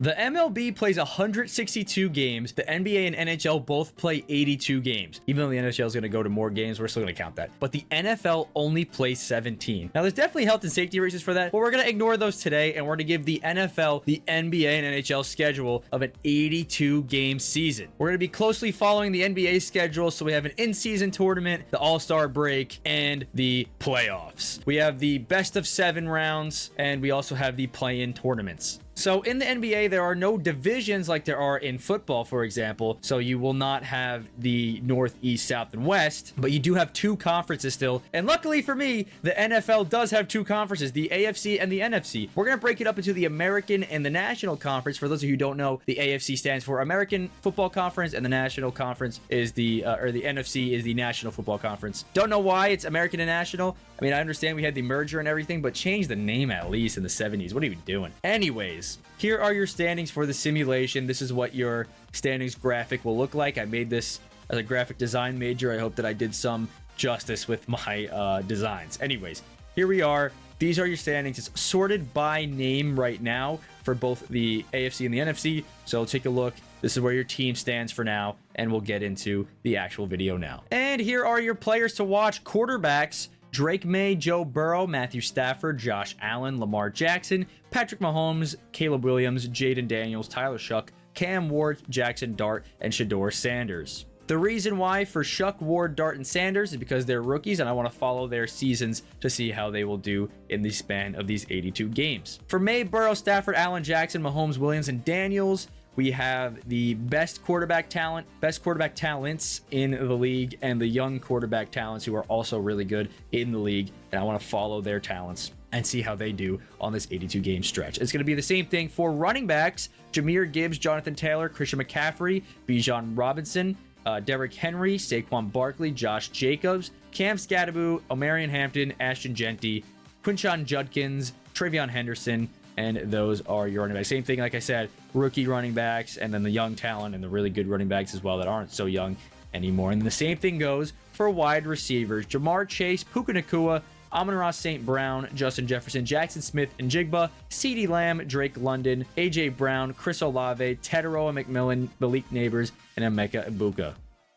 The MLB plays 162 games. The NBA and NHL both play 82 games. Even though the NHL is going to go to more games, we're still going to count that. But the NFL only plays 17. Now, there's definitely health and safety reasons for that, but we're going to ignore those today, and we're going to give the NFL, the NBA, and NHL schedule of an 82-game season. We're going to be closely following the NBA schedule, so we have an in-season tournament, the All-Star break, and the playoffs. We have the best-of-7 rounds, and we also have the play-in tournaments. So in the NBA, there are no divisions like there are in football, for example. So you will not have the North, East, South, and West, but you do have two conferences still. And luckily for me, the NFL does have two conferences, the AFC and the NFC. We're going to break it up into the American and the National Conference. For those of you who don't know, the AFC stands for American Football Conference, and the National Conference is the NFC is the National Football Conference. Don't know why it's American and National. I mean, I understand we had the merger and everything, but change the name at least in the 70s. What are you doing? Anyways, here are your standings for the simulation. This is what your standings graphic will look like. I made this as a graphic design major. I hope that I did some justice with my designs. Anyways, here we are. These are your standings. It's sorted by name right now for both the AFC and the NFC. So take a look. This is where your team stands for now, and we'll get into the actual video now. And here are your players to watch. Quarterbacks: Drake May, Joe Burrow, Matthew Stafford, Josh Allen, Lamar Jackson, Patrick Mahomes, Caleb Williams, Jaden Daniels, Tyler Shuck, Cam Ward, Jackson Dart, and Shador Sanders. The reason why for Shuck, Ward, Dart, and Sanders is because they're rookies, and I want to follow their seasons to see how they will do in the span of these 82 games. For May, Burrow, Stafford, Allen, Jackson, Mahomes, Williams, and Daniels, we have the best quarterback talents in the league, and the young quarterback talents who are also really good in the league. And I want to follow their talents and see how they do on this 82 game stretch. It's going to be the same thing for running backs: Jahmyr Gibbs, Jonathan Taylor, Christian McCaffrey, Bijan Robinson, Derrick Henry, Saquon Barkley, Josh Jacobs, Cam Scatterbu, Omarion Hampton, Ashton Genty, Quinshon Judkins, Travion Henderson. And those are your running backs. Same thing, like I said, rookie running backs, and then the young talent and the really good running backs as well that aren't so young anymore. And then the same thing goes for wide receivers: Jamar Chase, Puka Nacua, Amon-Ra St. Brown, Justin Jefferson, Jackson Smith and Jigba, CeeDee Lamb, Drake London, AJ Brown, Chris Olave, Tedero McMillan, Malik Neighbors, and Emeka Ibuka.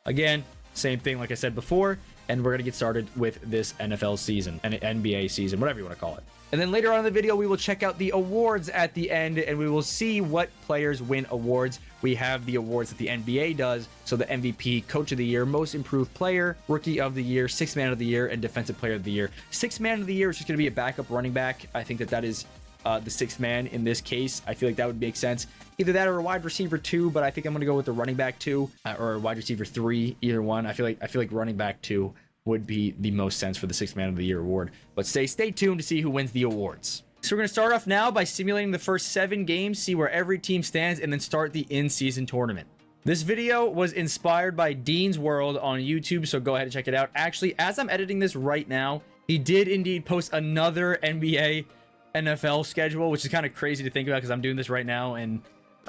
Again, same thing like I said before, and we're going to get started with this NFL season, and NBA season, whatever you want to call it. And then later on in the video, we will check out the awards at the end, and we will see what players win awards. We have the awards that the NBA does. So the MVP, Coach of the Year, Most Improved Player, Rookie of the Year, Sixth Man of the Year, and Defensive Player of the Year. Sixth Man of the Year is just going to be a backup running back. I think that is the sixth man in this case. I feel like that would make sense. Either that or a wide receiver 2, but I think I'm going to go with the running back 2 or a wide receiver 3, either one. I feel like running back 2 would be the most sense for the Sixth Man of the Year award. But stay tuned to see who wins the awards. So we're going to start off now by simulating the first 7 games, see where every team stands, and then start the in-season tournament. This video was inspired by DeansWorld on YouTube, so go ahead and check it out. Actually, as I'm editing this right now, he did indeed post another NBA NFL schedule, which is kind of crazy to think about because I'm doing this right now, and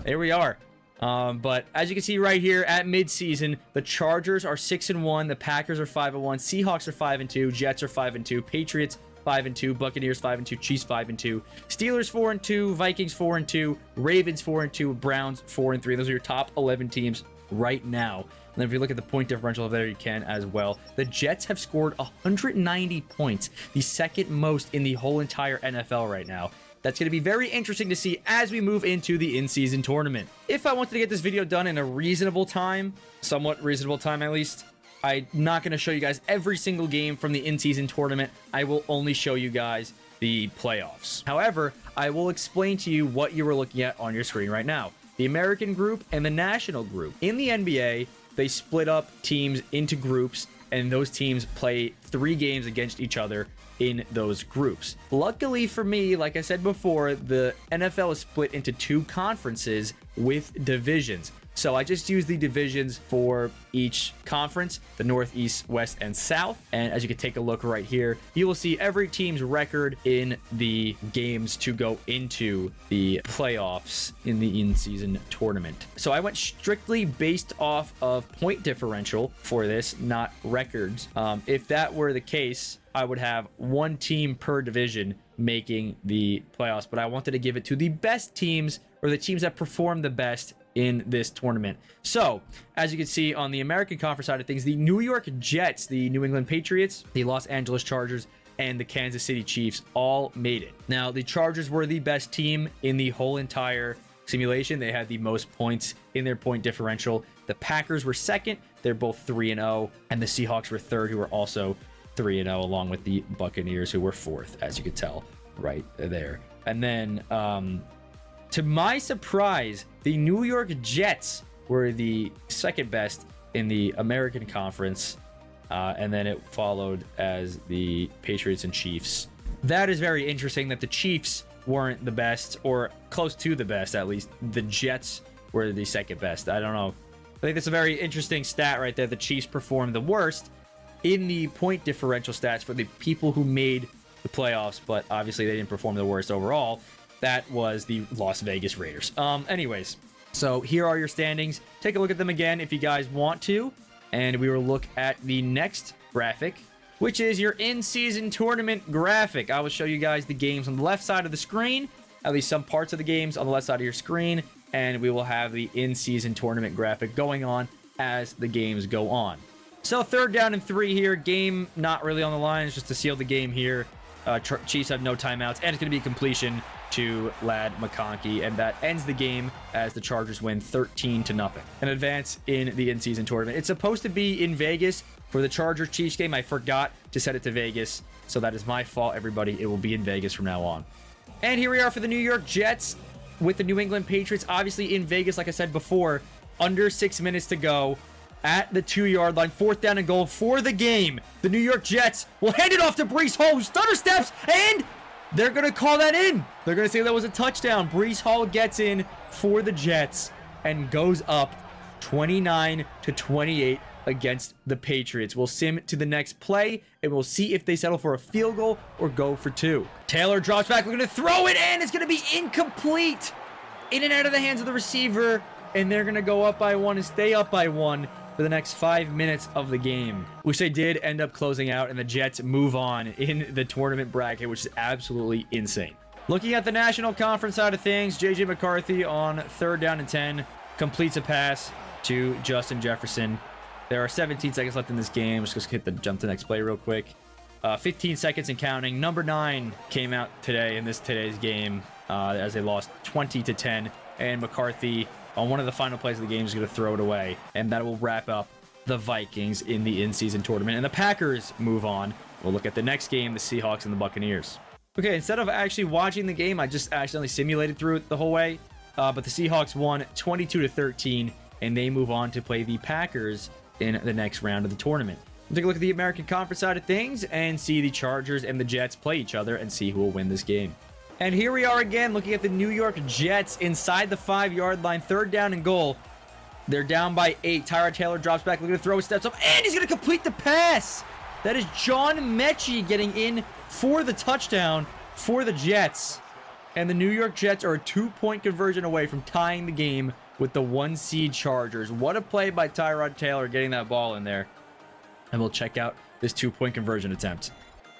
there we are. But as you can see right here at midseason, the Chargers are 6-1, the Packers are 5-1, Seahawks are 5-2, Jets are 5-2, Patriots 5-2, Buccaneers 5-2, Chiefs 5-2, Steelers 4-2, Vikings 4-2, Ravens 4-2, Browns 4-3. Those are your top 11 teams right now. And then if you look at the point differential there, you can as well. The Jets have scored 190 points, the second most in the whole entire NFL right now. That's going to be very interesting to see as we move into the in-season tournament. If I wanted to get this video done in a reasonable time, somewhat reasonable time at least, I'm not going to show you guys every single game from the in-season tournament. I will only show you guys the playoffs. However, I will explain to you what you are looking at on your screen right now: the American group and the national group. In the NBA, they split up teams into groups, and those teams play 3 games against each other in those groups. Luckily for me, like I said before, the NFL is split into 2 conferences with divisions. So I just use the divisions for each conference, the North, East, West, and South. And as you can take a look right here, you will see every team's record in the games to go into the playoffs in the in-season tournament. So I went strictly based off of point differential for this, not records. If that were the case, I would have 1 team per division making the playoffs, but I wanted to give it to the best teams or the teams that perform the best in this tournament. So, as you can see on the American Conference side of things, the New York Jets, the New England Patriots, the Los Angeles Chargers, and the Kansas City Chiefs all made it. Now, the Chargers were the best team in the whole entire simulation. They had the most points in their point differential. The Packers were second. They're both 3-0. And the Seahawks were third, who were also 3-0, along with the Buccaneers, who were fourth, as you could tell right there. And then, to my surprise, the New York Jets were the second best in the American Conference. And then it followed as the Patriots and Chiefs. That is very interesting that the Chiefs weren't the best, or close to the best at least. The Jets were the second best. I don't know. I think that's a very interesting stat right there. The Chiefs performed the worst in the point differential stats for the people who made the playoffs, but obviously they didn't perform the worst overall. That was the Las Vegas Raiders. Anyways, so here are your standings. Take a look at them again if you guys want to. And we will look at the next graphic, which is your in-season tournament graphic. I will show you guys the games on the left side of the screen, at least some parts of the games on the left side of your screen, and we will have the in-season tournament graphic going on as the games go on. So 3rd down and 3 here. Game not really on the line. It's just to seal the game here. Chiefs have no timeouts, and it's going to be completion to Ladd McConkey, and that ends the game as the Chargers win 13-0 and advance in the in-season tournament. It's supposed to be in Vegas for the Chargers-Chiefs game. I forgot to set it to Vegas, so that is my fault, everybody. It will be in Vegas from now on. And here we are for the New York Jets with the New England Patriots, obviously in Vegas, like I said before. Under 6 minutes to go at the 2-yard line. 4th down and goal for the game. The New York Jets will hand it off to Breece Hall, who stutter steps, and they're going to call that in. They're going to say that was a touchdown. Breece Hall gets in for the Jets and goes up 29-28 against the Patriots. We'll sim to the next play, and we'll see if they settle for a field goal or go for 2. Taylor drops back. We're going to throw it, and it's going to be incomplete. In and out of the hands of the receiver, and they're going to go up by 1 and stay up by 1 for the next 5 minutes of the game, which they did end up closing out, and the Jets move on in the tournament bracket, which is absolutely insane. Looking at the National Conference side of things, J.J. McCarthy on 3rd down and 10 completes a pass to Justin Jefferson. There are 17 seconds left in this game. Let's just hit the jump to the next play real quick. 15 seconds and counting. Number 9 came out today in today's game as they lost 20-10, and McCarthy on one of the final plays of the game is going to throw it away, and that will wrap up the Vikings in the in-season tournament, and the Packers move on. We'll look at the next game, the Seahawks and the Buccaneers. Okay, instead of actually watching the game, I just accidentally simulated through it the whole way, but the Seahawks won 22-13, and they move on to play the Packers in the next round of the tournament. We'll take a look at the American Conference side of things and see the Chargers and the Jets play each other and see who will win this game. And here we are again, looking at the New York Jets inside the 5-yard line, 3rd down and goal. They're down by 8. Tyrod Taylor drops back, looking to throw, steps up, and he's going to complete the pass. That is John Mechie getting in for the touchdown for the Jets. And the New York Jets are a 2-point conversion away from tying the game with the 1-seed Chargers. What a play by Tyrod Taylor getting that ball in there. And we'll check out this 2-point conversion attempt.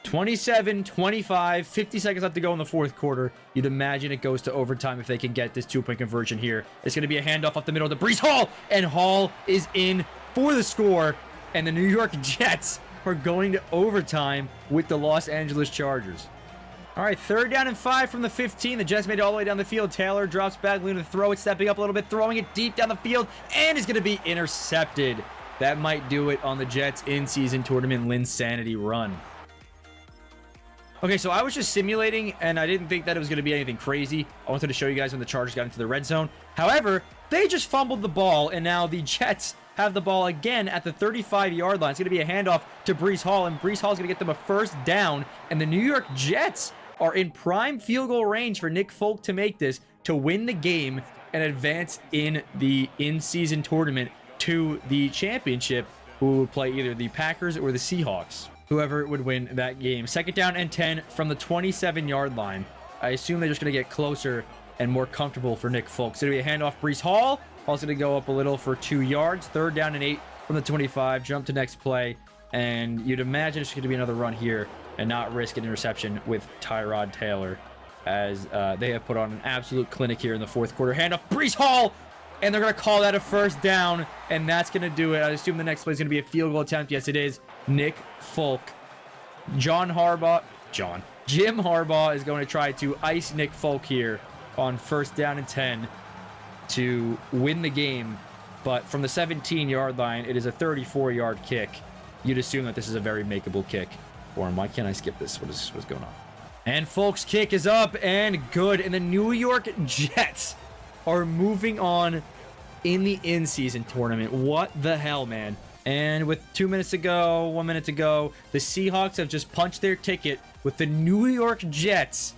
27-25, 50 seconds left to go in the 4th quarter. You'd imagine it goes to overtime if they can get this 2-point conversion here. It's going to be a handoff up the middle to Breece Hall, and Hall is in for the score, and the New York Jets are going to overtime with the Los Angeles Chargers. All right, 3rd down and 5 from the 15. The Jets made it all the way down the field. Taylor drops back, looking to throw it, stepping up a little bit, throwing it deep down the field, and is going to be intercepted. That might do it on the Jets in-season tournament Linsanity run. Okay, so I was just simulating, and I didn't think that it was going to be anything crazy. I wanted to show you guys when the Chargers got into the red zone. However, they just fumbled the ball, and now the Jets have the ball again at the 35-yard line. It's going to be a handoff to Breece Hall, and Breece Hall is going to get them a 1st down, and the New York Jets are in prime field goal range for Nick Folk to make this, to win the game and advance in the in-season tournament to the championship, who would play either the Packers or the Seahawks. Whoever would win that game. 2nd down and 10 from the 27-yard line. I assume they're just going to get closer and more comfortable for Nick Folk. So it'll be a handoff. Breece Hall. Hall's going to go up a little for 2 yards. 3rd down and 8 from the 25. Jump to next play. And you'd imagine it's going to be another run here and not risk an interception with Tyrod Taylor as they have put on an absolute clinic here in the fourth quarter. Handoff, Breece Hall, and they're going to call that a first down, and that's going to do it. I assume the next play is going to be a field goal attempt. Yes, it is. Nick Folk. Jim Harbaugh is going to try to ice Nick Folk here on first down and 10 to win the game. But from the 17-yard line, it is a 34-yard kick. You'd assume that this is a very makeable kick. Warren, why can't I skip this? What's going on? And Folk's kick is up and good. And the New York Jets are moving on in the in-season tournament. What the hell, man? And with 2 minutes to go, 1 minute to go, the Seahawks have just punched their ticket with the New York Jets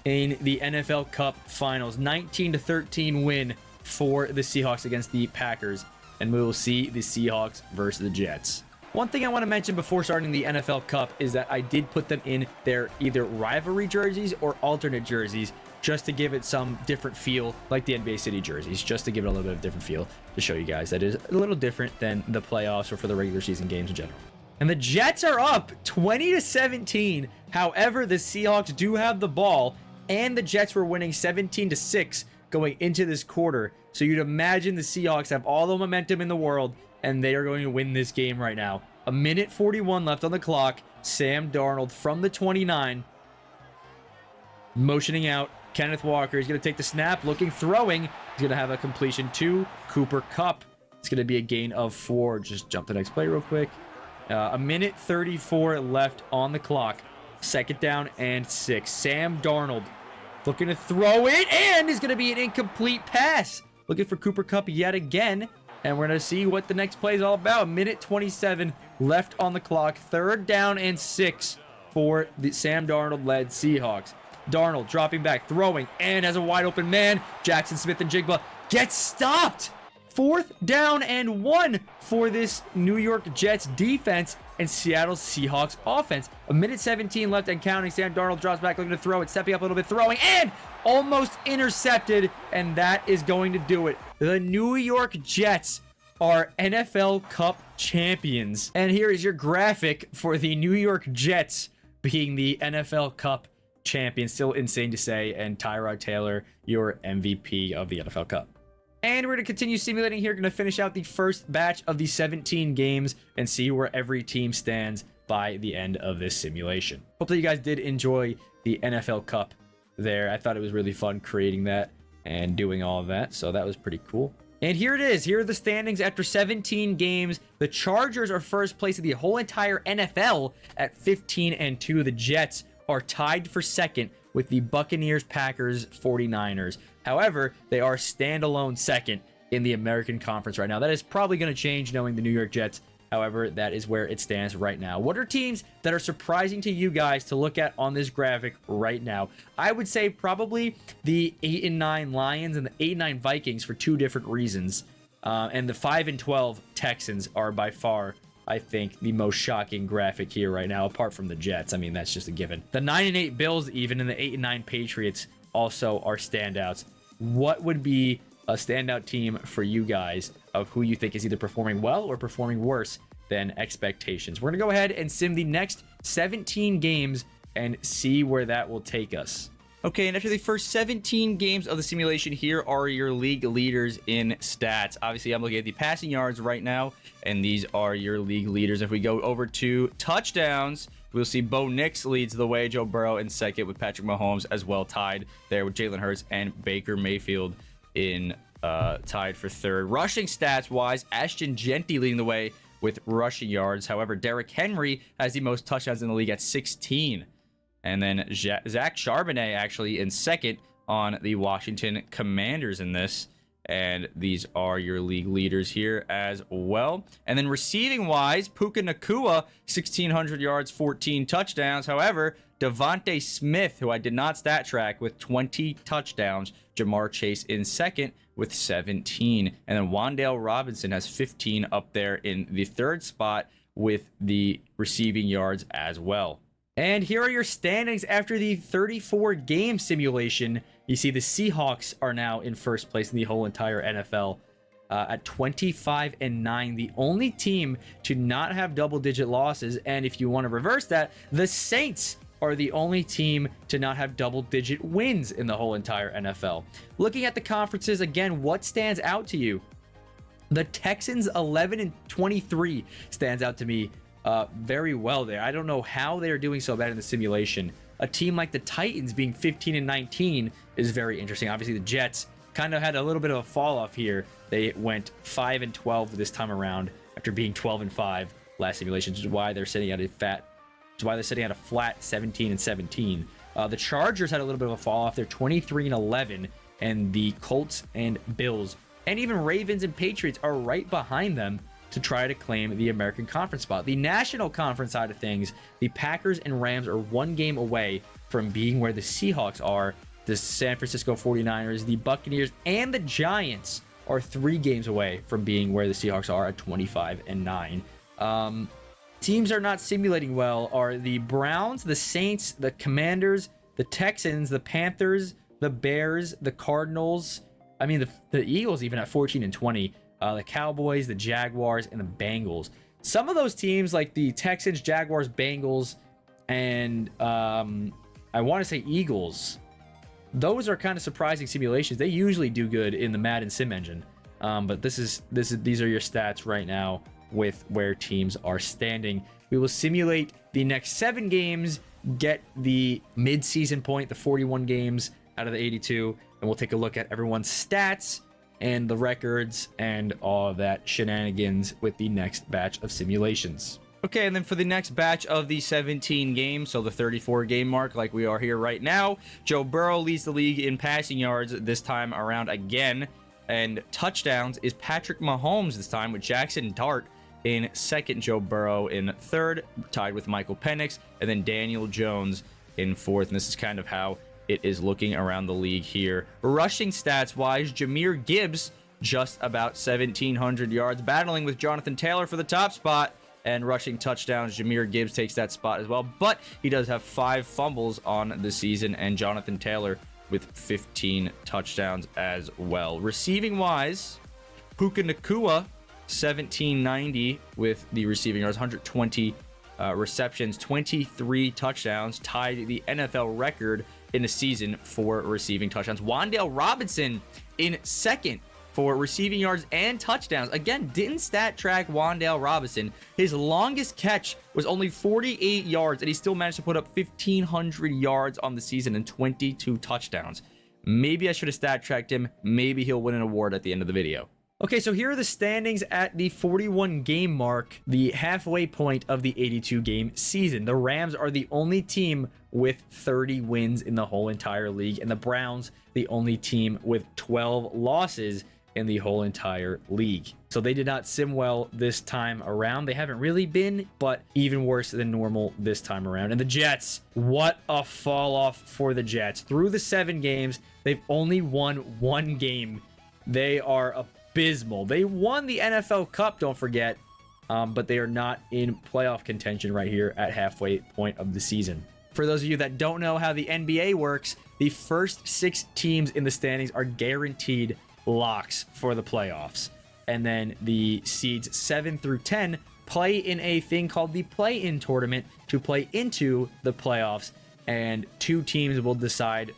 in the NFL Cup Finals. 19-13 win for the Seahawks against the Packers. And we will see the Seahawks versus the Jets. One thing I want to mention before starting the NFL Cup is that I did put them in their either rivalry jerseys or alternate jerseys just to give it some different feel, like the NBA City jerseys, just to give it a little bit of different feel to show you guys that is a little different than the playoffs or for the regular season games in general. And the Jets are up 20-17. However, the Seahawks do have the ball, and the Jets were winning 17-6 going into this quarter. So you'd imagine the Seahawks have all the momentum in the world, and they are going to win this game right now. A minute 41 left on the clock. Sam Darnold from the 29. Motioning out. Kenneth Walker is going to take the snap. Looking, throwing. He's going to have a completion to Cooper Kupp. It's going to be a gain of 4. Just jump to the next play real quick. A minute 34 left on the clock. Second down and 6. Sam Darnold looking to throw it, and is going to be an incomplete pass. Looking for Cooper Kupp yet again. And we're going to see what the next play is all about. Minute 27 left on the clock. Third down and 6 for the Sam Darnold-led Seahawks. Darnold dropping back, throwing, and has a wide open man. Jackson Smith-Njigba gets stopped. Fourth down and 1 for this New York Jets defense and Seattle Seahawks offense. A minute 17 left and counting. Sam Darnold drops back, looking to throw it, stepping up a little bit, throwing, and almost intercepted, and that is going to do it. The New York Jets are NFL Cup champions. And here is your graphic for the New York Jets being the NFL Cup champions. Still insane to say. And Tyrod Taylor, your MVP of the NFL Cup. And we're going to continue simulating here. Going to finish out the first batch of the 17 games and see where every team stands by the end of this simulation. Hopefully you guys did enjoy the NFL Cup there. I thought it was really fun creating that and doing all of that. So that was pretty cool. And here it is. Here are the standings after 17 games. The Chargers are first place in the whole entire NFL at 15-2. The Jets are tied for second with the Buccaneers, Packers, 49ers. However, they are standalone second in the American Conference right now. That is probably going to change knowing the New York Jets. However, that is where it stands right now. What are teams that are surprising to you guys to look at on this graphic right now? I would say probably the 8-9 Lions and the 8-9 Vikings for two different reasons. And the 5-12 Texans are by far, I think, the most shocking graphic here right now, apart from the Jets. I mean, that's just a given. The 9-8 Bills even and the 8-9 Patriots also are standouts. What would be a standout team for you guys of who you think is either performing well or performing worse than expectations? We're going to go ahead and sim the next 17 games and see where that will take us. Okay, and after the first 17 games of the simulation, here are your league leaders in stats. Obviously, I'm looking at the passing yards right now, and these are your league leaders. If we go over to touchdowns, we'll see Bo Nix leads the way, Joe Burrow in second with Patrick Mahomes as well, tied there with Jalen Hurts and Baker Mayfield in tied for third. Rushing stats wise, Ashton Genty leading the way with rushing yards. However, Derrick Henry has the most touchdowns in the league at 16. And then Zach Charbonnet actually in second on the Washington Commanders in this. And these are your league leaders here as well. And then receiving wise, Puka Nacua, 1,600 yards, 14 touchdowns. However, Devontae Smith, who I did not stat track, with 20 touchdowns. Jamar Chase in second with 17. And then Wan'Dale Robinson has 15 up there in the third spot with the receiving yards as well. And here are your standings after the 34-game simulation. You see the Seahawks are now in first place in the whole entire NFL at 25-9. The only team to not have double-digit losses. And if you want to reverse that, the Saints are the only team to not have double-digit wins in the whole entire NFL. Looking at the conferences, again, what stands out to you? The Texans 11-23 stands out to me very well there. I don't know how they're doing so bad in the simulation. A team like the Titans being 15-19 is very interesting. Obviously, the Jets kind of had a little bit of a fall off here. They went 5-12 this time around after being 12-5 last simulation, which is why they're sitting at a flat 17-17. The Chargers had a little bit of a fall off. They're 23-11, and the Colts and Bills and even Ravens and Patriots are right behind them to try to claim the American Conference spot. The National Conference side of things, the Packers and Rams are one game away from being where the Seahawks are. The San Francisco 49ers, the Buccaneers, and the Giants are 3 games away from being where the Seahawks are at 25-9. Teams are not simulating well are the Browns, the Saints, the Commanders, the Texans, the Panthers, the Bears, the Cardinals. I mean, the Eagles even at 14-20. The Cowboys, the Jaguars, and the Bengals. Some of those teams like the Texans, Jaguars, Bengals, and I want to say Eagles, those are kind of surprising simulations. They usually do good in the Madden sim engine. But these are your stats right now with where teams are standing. We will simulate the next 7 games, get the mid-season point, the 41 games out of the 82, and we'll take a look at everyone's stats and the records and all of that shenanigans with the next batch of simulations. Okay, and then for the next batch of the 17 games, so the 34 game mark like we are here right now, Joe Burrow leads the league in passing yards this time around again, and touchdowns is Patrick Mahomes this time with Jackson Dart in second, Joe Burrow in third, tied with Michael Penix, and then Daniel Jones in fourth. And this is kind of how it is looking around the league here. Rushing stats wise, Jahmyr Gibbs just about 1,700 yards, battling with Jonathan Taylor for the top spot. And rushing touchdowns, Jahmyr Gibbs takes that spot as well, but he does have 5 fumbles on the season, and Jonathan Taylor with 15 touchdowns as well. Receiving wise, Puka Nacua 1,790 with the receiving yards, 120 receptions, 23 touchdowns, tied the NFL record in a season for receiving touchdowns. Wan'Dale Robinson in second for receiving yards and touchdowns. Again, didn't stat track Wan'Dale Robinson. His longest catch was only 48 yards, and he still managed to put up 1,500 yards on the season and 22 touchdowns. Maybe I should have stat tracked him. Maybe he'll win an award at the end of the video. Okay, so here are the standings at the 41 game mark, the halfway point of the 82 game season. The Rams are the only team with 30 wins in the whole entire league, and the Browns the only team with 12 losses in the whole entire league. So they did not sim well this time around. They haven't really been, but even worse than normal this time around. And the Jets, what a fall off for the Jets. Through the 7 games, they've only won 1 game. They are abysmal. They won the NFL Cup, don't forget, but they are not in playoff contention right here at halfway point of the season. For those of you that don't know how the NBA works, the first 6 teams in the standings are guaranteed locks for the playoffs. And then the seeds 7 through 10 play in a thing called the play-in tournament to play into the playoffs, and 2 teams will decide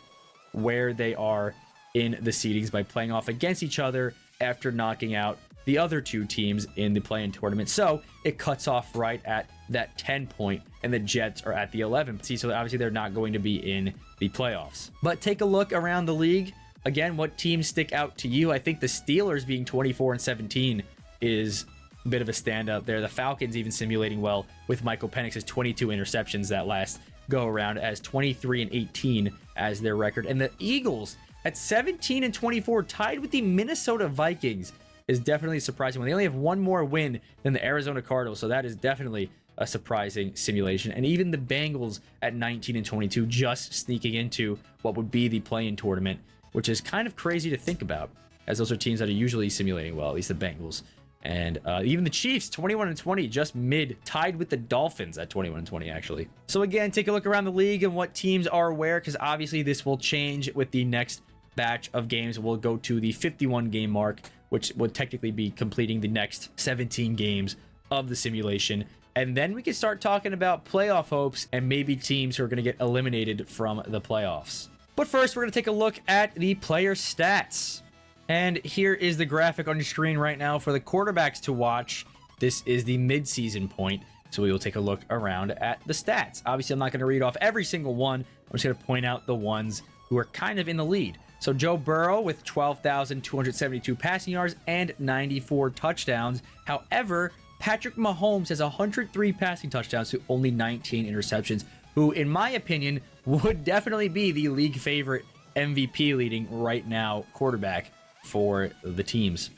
where they are in the seedings by playing off against each other after knocking out the other 2 teams in the play-in tournament. So it cuts off right at that 10 point, and the Jets are at the 11. See, so obviously they're not going to be in the playoffs. But take a look around the league. Again, what teams stick out to you? I think the Steelers being 24-17 is a bit of a standout there. The Falcons even simulating well with Michael Penix's 22 interceptions that last go around, as 23-18 as their record. And the Eagles at 17-24, tied with the Minnesota Vikings, is definitely surprising. When they only have 1 more win than the Arizona Cardinals, so that is definitely a surprising simulation. And even the Bengals at 19-22, just sneaking into what would be the play-in tournament, which is kind of crazy to think about, as those are teams that are usually simulating well, at least the Bengals. And even the Chiefs, 21-20, just mid, tied with the Dolphins at 21-20, actually. So again, take a look around the league and what teams are where, because obviously this will change with the next batch of games. We'll go to the 51 game mark, which would technically be completing the next 17 games of the simulation. And then we can start talking about playoff hopes and maybe teams who are going to get eliminated from the playoffs. But first, we're going to take a look at the player stats. And here is the graphic on your screen right now for the quarterbacks to watch. This is the mid-season point. So we will take a look around at the stats. Obviously, I'm not going to read off every single one. I'm just going to point out the ones who are kind of in the lead. So Joe Burrow with 12,272 passing yards and 94 touchdowns. However, Patrick Mahomes has 103 passing touchdowns to only 19 interceptions, who, in my opinion, would definitely be the league favorite MVP leading right now quarterback for the teams.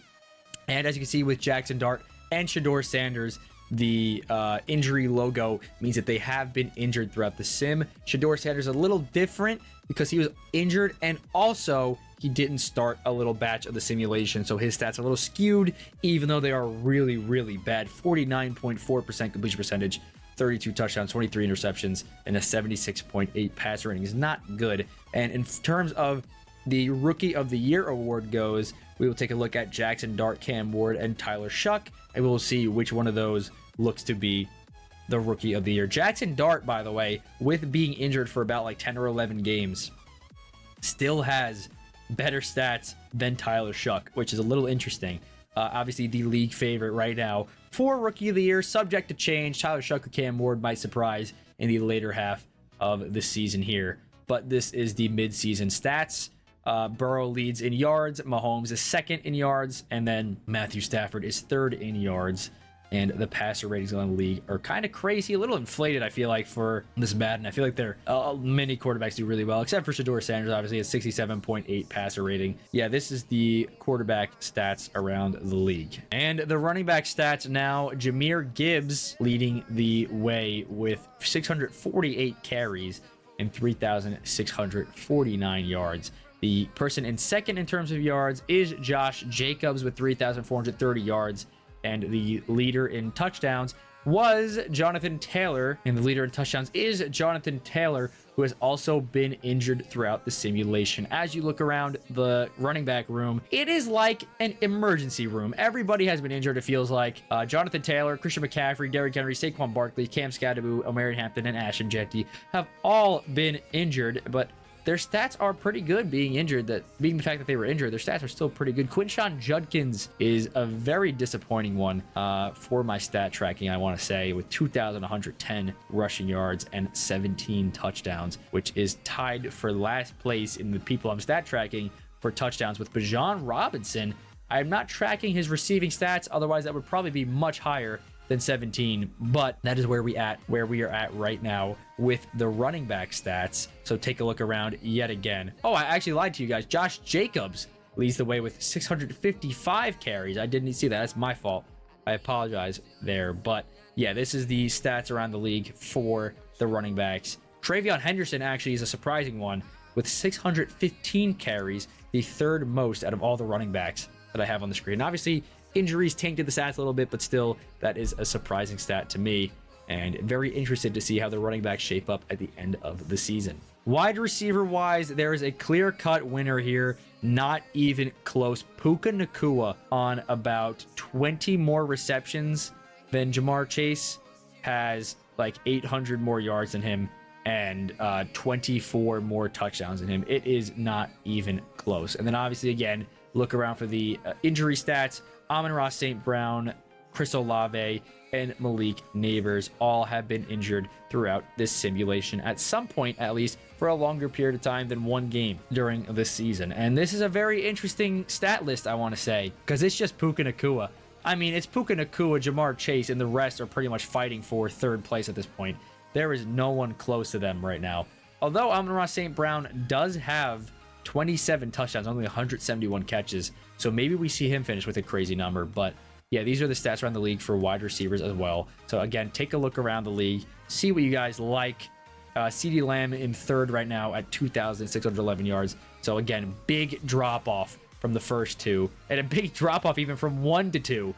And as you can see with Jackson Dart and Shedeur Sanders, the injury logo means that they have been injured throughout the sim. Shedeur Sanders a little different because he was injured, and also he didn't start a little batch of the simulation, so his stats are a little skewed, even though they are really, really bad. 49.4% completion percentage, 32 touchdowns, 23 interceptions, and a 76.8 passer rating is not good. And in terms of the Rookie of the Year award goes, we will take a look at Jackson Dart, Cam Ward, and Tyler Shuck, and we will see which one of those looks to be the Rookie of the Year. Jackson Dart, by the way, with being injured for about like 10 or 11 games, still has better stats than Tyler Shuck, which is a little interesting. Obviously, the league favorite right now for Rookie of the Year, subject to change. Tyler Shuck or Cam Ward might surprise in the later half of the season here, but this is the mid-season stats. Burrow leads in yards, Mahomes is second in yards, and then Matthew Stafford is third in yards. And the passer ratings on the league are kind of crazy, a little inflated, I feel like, for this Madden. I feel like many quarterbacks do really well, except for Shedeur Sanders, obviously, at 67.8 passer rating. Yeah, this is the quarterback stats around the league. And the running back stats now, Jahmyr Gibbs leading the way with 648 carries and 3,649 yards. The person in second in terms of yards is Josh Jacobs with 3,430 yards. And the leader in touchdowns was Jonathan Taylor. And the leader in touchdowns is Jonathan Taylor, who has also been injured throughout the simulation. As you look around the running back room, it is like an emergency room. Everybody has been injured, it feels like. Jonathan Taylor, Christian McCaffrey, Derrick Henry, Saquon Barkley, Cam Skadaboo, Omari Hampton, and Ashton Jetty have all been injured, but their stats are pretty good being injured. That being the fact that they were injured, their stats are still pretty good. Quinshon Judkins is a very disappointing one for my stat tracking, I want to say, with 2,110 rushing yards and 17 touchdowns, which is tied for last place in the people I'm stat tracking for touchdowns with Bijan Robinson. I am not tracking his receiving stats, otherwise that would probably be much higher than 17, but that is where we are at right now with the running back stats. So take a look around yet again. Oh, I actually lied to you guys. Josh Jacobs leads the way with 655 carries. I didn't see that. That's my fault. I apologize there. But yeah, this is the stats around the league for the running backs. Travion Henderson actually is a surprising one with 615 carries, the third most out of all the running backs that I have on the screen. Obviously, injuries tainted the stats a little bit, but still, that is a surprising stat to me, and very interested to see how the running backs shape up at the end of the season. Wide receiver wise, there is a clear-cut winner here, not even close. Puka Nacua on about 20 more receptions than Jamar Chase, has like 800 more yards than him, and 24 more touchdowns than him. It is not even close. And then obviously, again, look around for the injury stats. Amon-Ra St. Brown, Chris Olave, and Malik Neighbors all have been injured throughout this simulation at some point, at least for a longer period of time than one game during this season. And this is a very interesting stat list, I want to say, because it's just Puka Nacua. I mean, it's Puka Nacua, Jamar Chase, and the rest are pretty much fighting for third place at this point. There is no one close to them right now. Although Amon-Ra St. Brown does have 27 touchdowns, only 171 catches. So maybe we see him finish with a crazy number. But yeah, these are the stats around the league for wide receivers as well. So again, take a look around the league, see what you guys like. CeeDee Lamb in third right now at 2,611 yards. So again, big drop off from the first two, and a big drop off even from 1 to 2.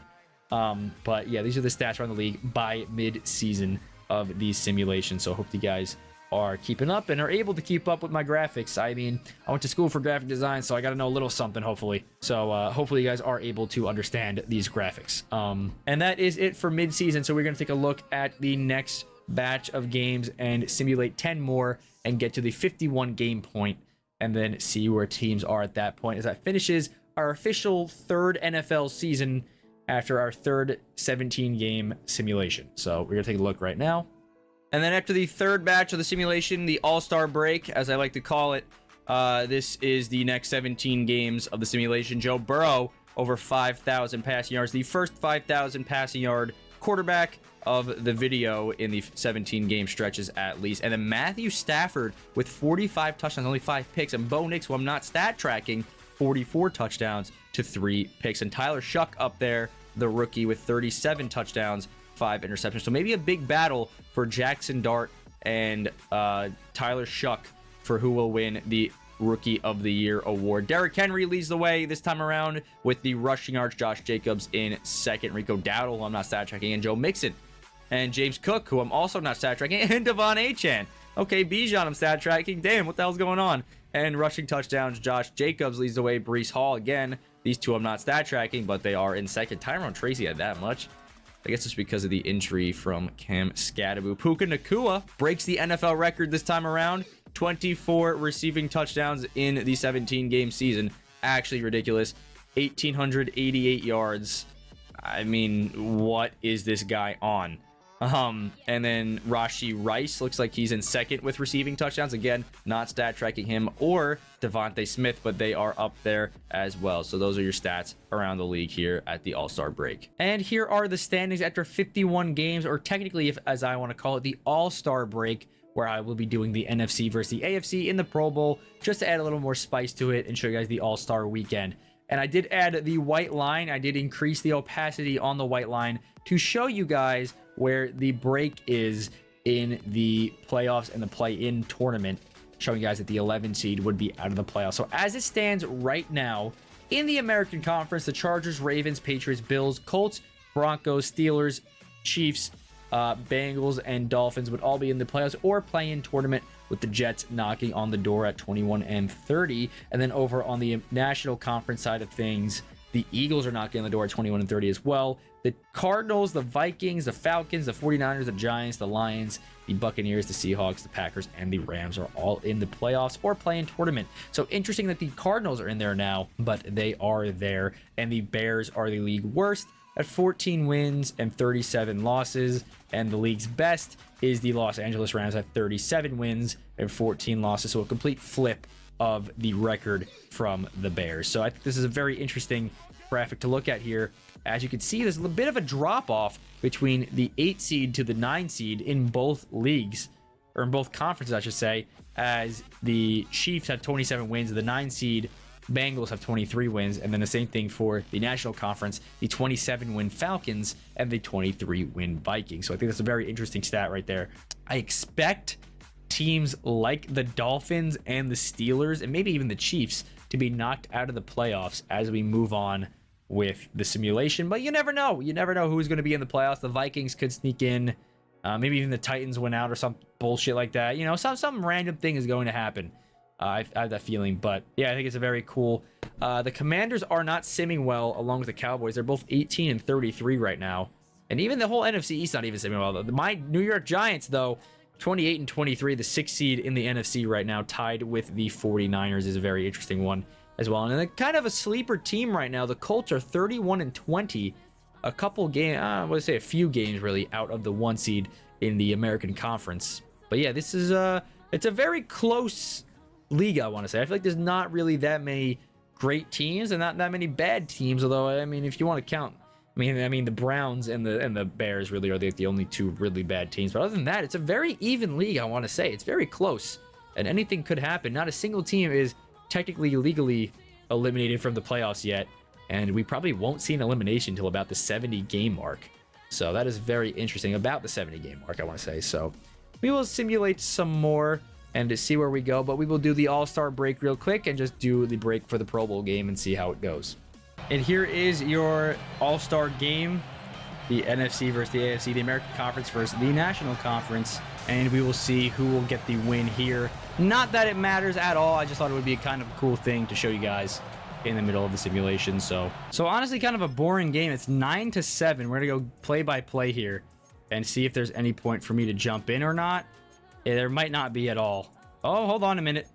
But yeah, these are the stats around the league by mid-season of these simulations. So I hope you guys are keeping up and are able to keep up with my graphics. I mean, I went to school for graphic design, so I got to know a little something, hopefully. So hopefully you guys are able to understand these graphics. And that is it for mid-season. So we're going to take a look at the next batch of games and simulate 10 more and get to the 51 game point, and then see where teams are at that point as that finishes our official third NFL season after our third 17 game simulation. So we're going to take a look right now. And then after the third batch of the simulation, the All-Star break, as I like to call it, this is the next 17 games of the simulation. Joe Burrow, over 5,000 passing yards. The first 5,000 passing yard quarterback of the video in the 17 game stretches at least. And then Matthew Stafford with 45 touchdowns, only 5 picks. And Bo Nix, who I'm not stat tracking, 44 touchdowns to 3 picks. And Tyler Shuck up there, the rookie, with 37 touchdowns, 5 interceptions. So maybe a big battle for Jackson Dart and Tyler Shuck for who will win the Rookie of the Year award. Derrick Henry leads the way this time around with the rushing yards. Josh Jacobs in second. Rico Dowdle, who I'm not stat tracking, and Joe Mixon. And James Cook, who I'm also not stat tracking, and Devon Achane. Okay, Bijan I'm stat tracking. Damn, what the hell's going on? And rushing touchdowns, Josh Jacobs leads the way. Breece Hall again. These two I'm not stat tracking, but they are in second. Tyrone Tracy had that much. I guess it's because of the injury from Cam Scatterbo. Puka Nacua breaks the NFL record this time around. 24 receiving touchdowns in the 17-game season. Actually ridiculous. 1,888 yards. I mean, what is this guy on? And then Rashee Rice looks like he's in second with receiving touchdowns. Again, not stat tracking him or Devontae Smith, but they are up there as well. So those are your stats around the league here at the All-Star break. And here are the standings after 51 games, or technically, if as I want to call it, the All-Star break, where I will be doing the NFC versus the AFC in the Pro Bowl, just to add a little more spice to it and show you guys the All-Star weekend. And I did add the white line. I did increase the opacity on the white line to show you guys where the break is in the playoffs and the play-in tournament, showing you guys that the 11 seed would be out of the playoffs. So as it stands right now in the American Conference, the Chargers, Ravens, Patriots, Bills, Colts, Broncos, Steelers, Chiefs, Bengals, and Dolphins would all be in the playoffs or play-in tournament, with the Jets knocking on the door at 21-30. And then over on the National Conference side of things, the Eagles are knocking on the door at 21-30 as well. The Cardinals, the Vikings, the Falcons, the 49ers, the Giants, the Lions, the Buccaneers, the Seahawks, the Packers, and the Rams are all in the playoffs or play-in tournament. So interesting that the Cardinals are in there now, but they are there. And the Bears are the league worst at 14 wins and 37 losses. And the league's best is the Los Angeles Rams at 37 wins and 14 losses. So a complete flip of the record from the Bears. So I think this is a very interesting graphic to look at here. As you can see, there's a bit of a drop off between the 8 seed to the 9 seed in both leagues, or in both conferences, I should say, as the Chiefs have 27 wins, the 9 seed Bengals have 23 wins, and then the same thing for the National Conference, the 27-win Falcons and the 23-win Vikings. So I think that's a very interesting stat right there. I expect teams like the Dolphins and the Steelers, and maybe even the Chiefs, to be knocked out of the playoffs as we move on with the simulation, but you never know. You never know who's going to be in the playoffs. The Vikings could sneak in. Maybe even the Titans win out or some bullshit like that. You know, some random thing is going to happen. I have that feeling, but yeah, I think it's a very cool. The Commanders are not simming well along with the Cowboys. They're both 18-33 right now, and even the whole NFC East not even simming well. My New York Giants, though, 28-23, the 6th seed in the NFC right now, tied with the 49ers, is a very interesting one as well. And then kind of a sleeper team right now, the Colts are 31-20, a couple games, a few games really out of the 1 seed in the American Conference. But yeah, this is it's a very close league, I want to say. I feel like there's not really that many great teams and not that many bad teams, although I mean, if you want to count, I mean the Browns and the Bears really are the only 2 really bad teams. But other than that, it's a very even league, I want to say. It's very close and anything could happen. Not a single team is technically legally eliminated from the playoffs yet, and we probably won't see an elimination until about the 70 game mark. So that is very interesting about the 70 game mark, I want to say. So we will simulate some more and to see where we go, but we will do the All-Star break real quick and just do the break for the Pro Bowl game and see how it goes. And here is your All-Star game, the NFC versus the AFC, the American Conference versus the National Conference. and we will see who will get the win here. Not that it matters at all. I just thought it would be kind of a cool thing to show you guys in the middle of the simulation. So honestly, kind of a boring game. It's 9-7. We're gonna go play by play here and see if there's any point for me to jump in or not. Yeah, there might not be at all. Oh, hold on a minute.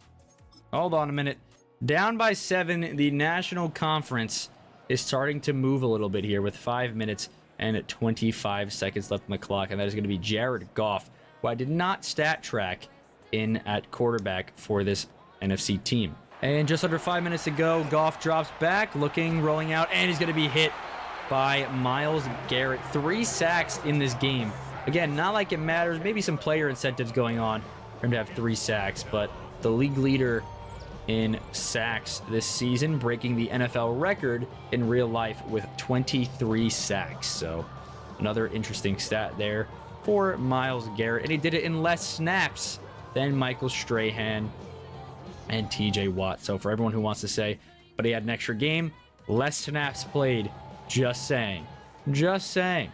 Hold on a minute. Down by 7. The National Conference is starting to move a little bit here with 5 minutes and 25 seconds left on the clock, and that is going to be Jared Goff, who I did not stat track in at quarterback for this NFC team. And just under 5 minutes to go, Goff drops back, looking, rolling out, and he's going to be hit by Myles Garrett. 3 sacks in this game. Again, not like it matters. Maybe some player incentives going on for him to have 3 sacks, but the league leader in sacks this season, breaking the NFL record in real life with 23 sacks. So another interesting stat there for Myles Garrett. And he did it in less snaps than Michael Strahan and TJ Watt. So for everyone who wants to say, but he had an extra game, less snaps played, just saying. Just saying.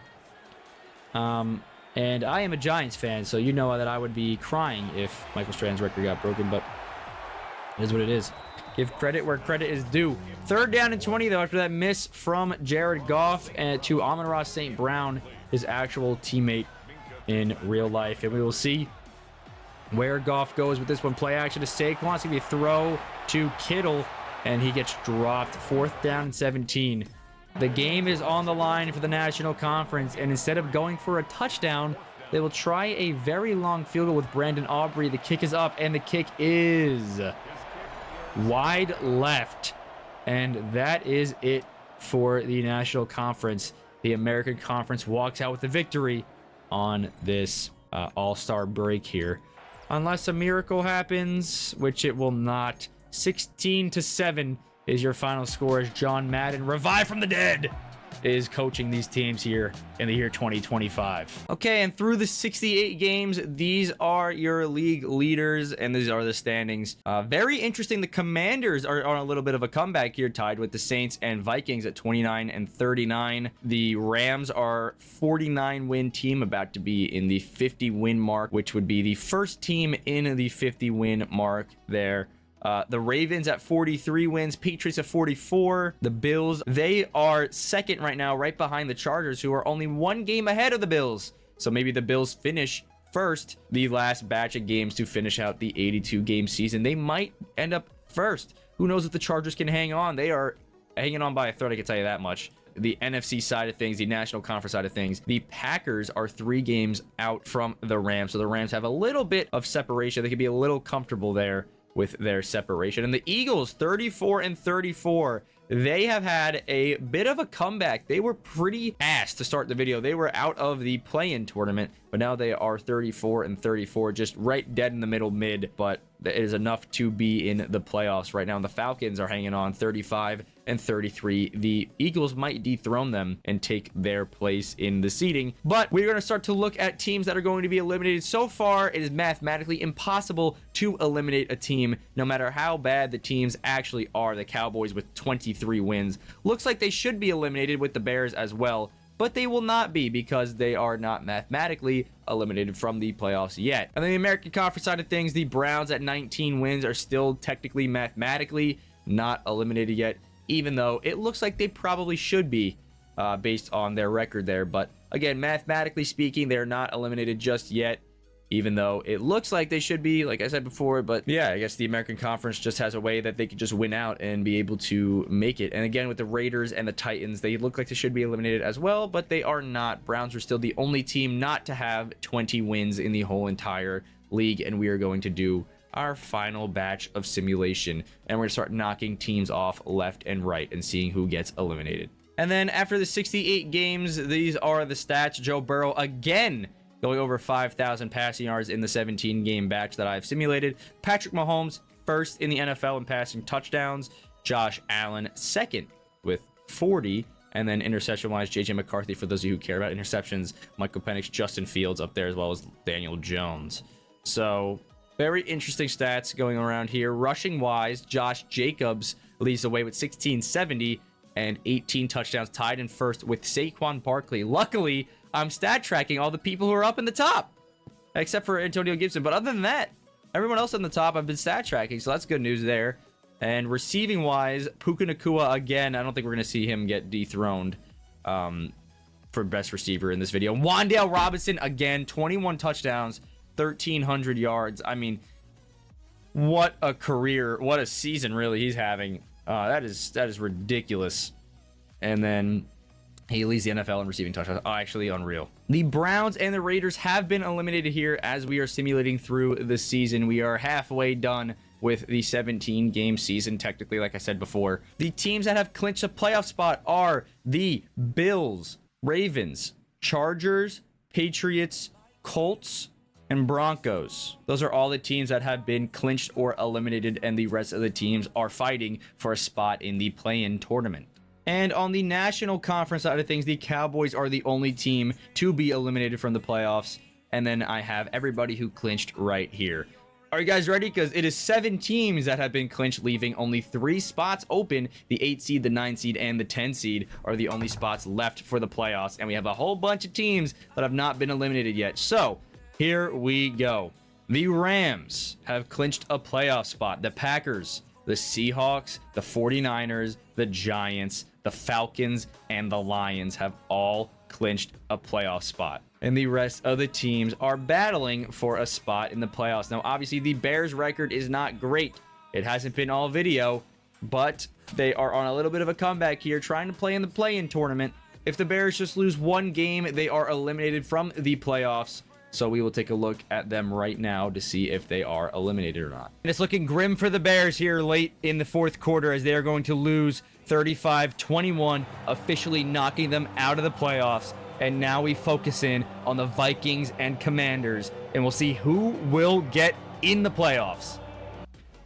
And I am a Giants fan, so you know that I would be crying if Michael Strahan's record got broken, but it is what it is. Give credit where credit is due. 3rd down and 20, though, after that miss from Jared Goff and to Amon-Ra St. Brown, his actual teammate in real life. And we will see where Goff goes with this one. Play action to Saquon. It's going to be a throw to Kittle, and he gets dropped. 4th down and 17. The game is on the line for the National Conference, and instead of going for a touchdown, they will try a very long field goal with Brandon Aubrey. The kick is up, and the kick is wide left. And that is it for the National Conference. The American Conference walks out with the victory on this all-star break here. Unless a miracle happens, which it will not. 16-7 is your final score as John Madden, revived from the dead, is coaching these teams here in the year 2025. Okay, and through the 68 games, these are your league leaders, and these are the standings. Very interesting. The Commanders are on a little bit of a comeback here, tied with the Saints and Vikings at 29 and 39. The Rams are 49-win team, about to be in the 50-win mark, which would be the first team in the 50-win mark there. The Ravens at 43 wins, Patriots at 44. The Bills, they are second right now, right behind the Chargers, who are only 1 game ahead of the Bills. So maybe the Bills finish first, the last batch of games to finish out the 82-game season. They might end up first. Who knows if the Chargers can hang on? They are hanging on by a thread, I can tell you that much. The NFC side of things, the National Conference side of things, the Packers are 3 games out from the Rams. So the Rams have a little bit of separation. They can be a little comfortable there with their separation. And the Eagles, 34 and 34. They have had a bit of a comeback. They were pretty ass to start the video. They were out of the play-in tournament, but now they are 34 and 34, just right dead in the middle mid, but it is enough to be in the playoffs right now. And the Falcons are hanging on 35 and 33. The Eagles might dethrone them and take their place in the seeding, but we're going to start to look at teams that are going to be eliminated. So far, it is mathematically impossible to eliminate a team, no matter how bad the teams actually are. The Cowboys with 23 wins. Looks like they should be eliminated with the Bears as well, but they will not be because they are not mathematically eliminated from the playoffs yet. And then the American Conference side of things, the Browns at 19 wins are still technically mathematically not eliminated yet, even though it looks like they probably should be based on their record there. But again, mathematically speaking, they're not eliminated just yet, even though it looks like they should be, like I said before. But yeah, I guess the American Conference just has a way that they could just win out and be able to make it. And again, with the Raiders and the Titans, they look like they should be eliminated as well, but they are not. Browns are still the only team not to have 20 wins in the whole entire league, and we are going to do our final batch of simulation, and we're going to start knocking teams off left and right and seeing who gets eliminated. And then after the 68 games, these are the stats. Joe Burrow again going over 5,000 passing yards in the 17-game batch that I've simulated. Patrick Mahomes first in the NFL in passing touchdowns. Josh Allen second with 40. And then interception-wise, J.J. McCarthy, for those of you who care about interceptions. Michael Penix, Justin Fields up there, as well as Daniel Jones. So very interesting stats going around here. Rushing-wise, Josh Jacobs leads the way with 1670 and 18 touchdowns, tied in first with Saquon Barkley. Luckily, I'm stat tracking all the people who are up in the top. except for Antonio Gibson. But other than that, everyone else on the top I've been stat tracking, so that's good news there. And receiving wise, Puka Nacua again. I don't think we're gonna see him get dethroned for best receiver in this video. Wan'Dale Robinson again, 21 touchdowns, 1,300 yards. I mean, what a career, what a season really he's having. That is ridiculous. And then he leads the NFL in receiving touchdowns. Oh, actually unreal. The Browns and the Raiders have been eliminated here as we are simulating through the season. We are halfway done with the 17-game season, technically, like I said before. The teams that have clinched a playoff spot are the Bills, Ravens, Chargers, Patriots, Colts, and Broncos. Those are all the teams that have been clinched or eliminated, and the rest of the teams are fighting for a spot in the play-in tournament. And on the National Conference side of things, the Cowboys are the only team to be eliminated from the playoffs. And then I have everybody who clinched right here. Are you guys ready? Because it is 7 teams that have been clinched, leaving only 3 spots open. The 8 seed, the 9 seed, and the 10 seed are the only spots left for the playoffs. And we have a whole bunch of teams that have not been eliminated yet. So here we go. The Rams have clinched a playoff spot. The Packers, the Seahawks, the 49ers, the Giants, the Falcons, and the Lions have all clinched a playoff spot. And the rest of the teams are battling for a spot in the playoffs. Now, obviously, the Bears' record is not great. It hasn't been all video, but they are on a little bit of a comeback here, trying to play in the play-in tournament. If the Bears just lose one game, they are eliminated from the playoffs. So we will take a look at them right now to see if they are eliminated or not. And it's looking grim for the Bears here late in the fourth quarter as they are going to lose 35-21, officially knocking them out of the playoffs. And now we focus in on the Vikings and Commanders, and we'll see who will get in the playoffs.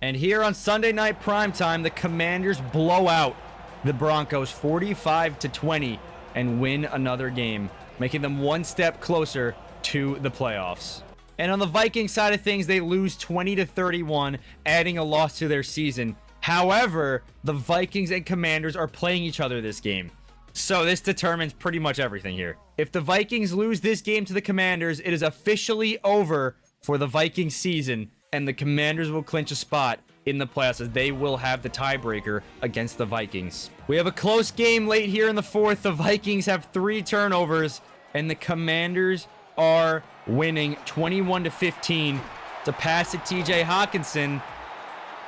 And here on Sunday Night Primetime, the Commanders blow out the Broncos 45-20 and win another game, making them one step closer to the playoffs. And on the Vikings side of things, they lose 20-31, adding a loss to their season. However, the Vikings and Commanders are playing each other this game. So this determines pretty much everything here. If the Vikings lose this game to the Commanders, it is officially over for the Vikings season, and the Commanders will clinch a spot in the playoffs as they will have the tiebreaker against the Vikings. We have a close game late here in the fourth. The Vikings have 3 turnovers, and the Commanders are winning 21-15. It's a pass to TJ Hawkinson.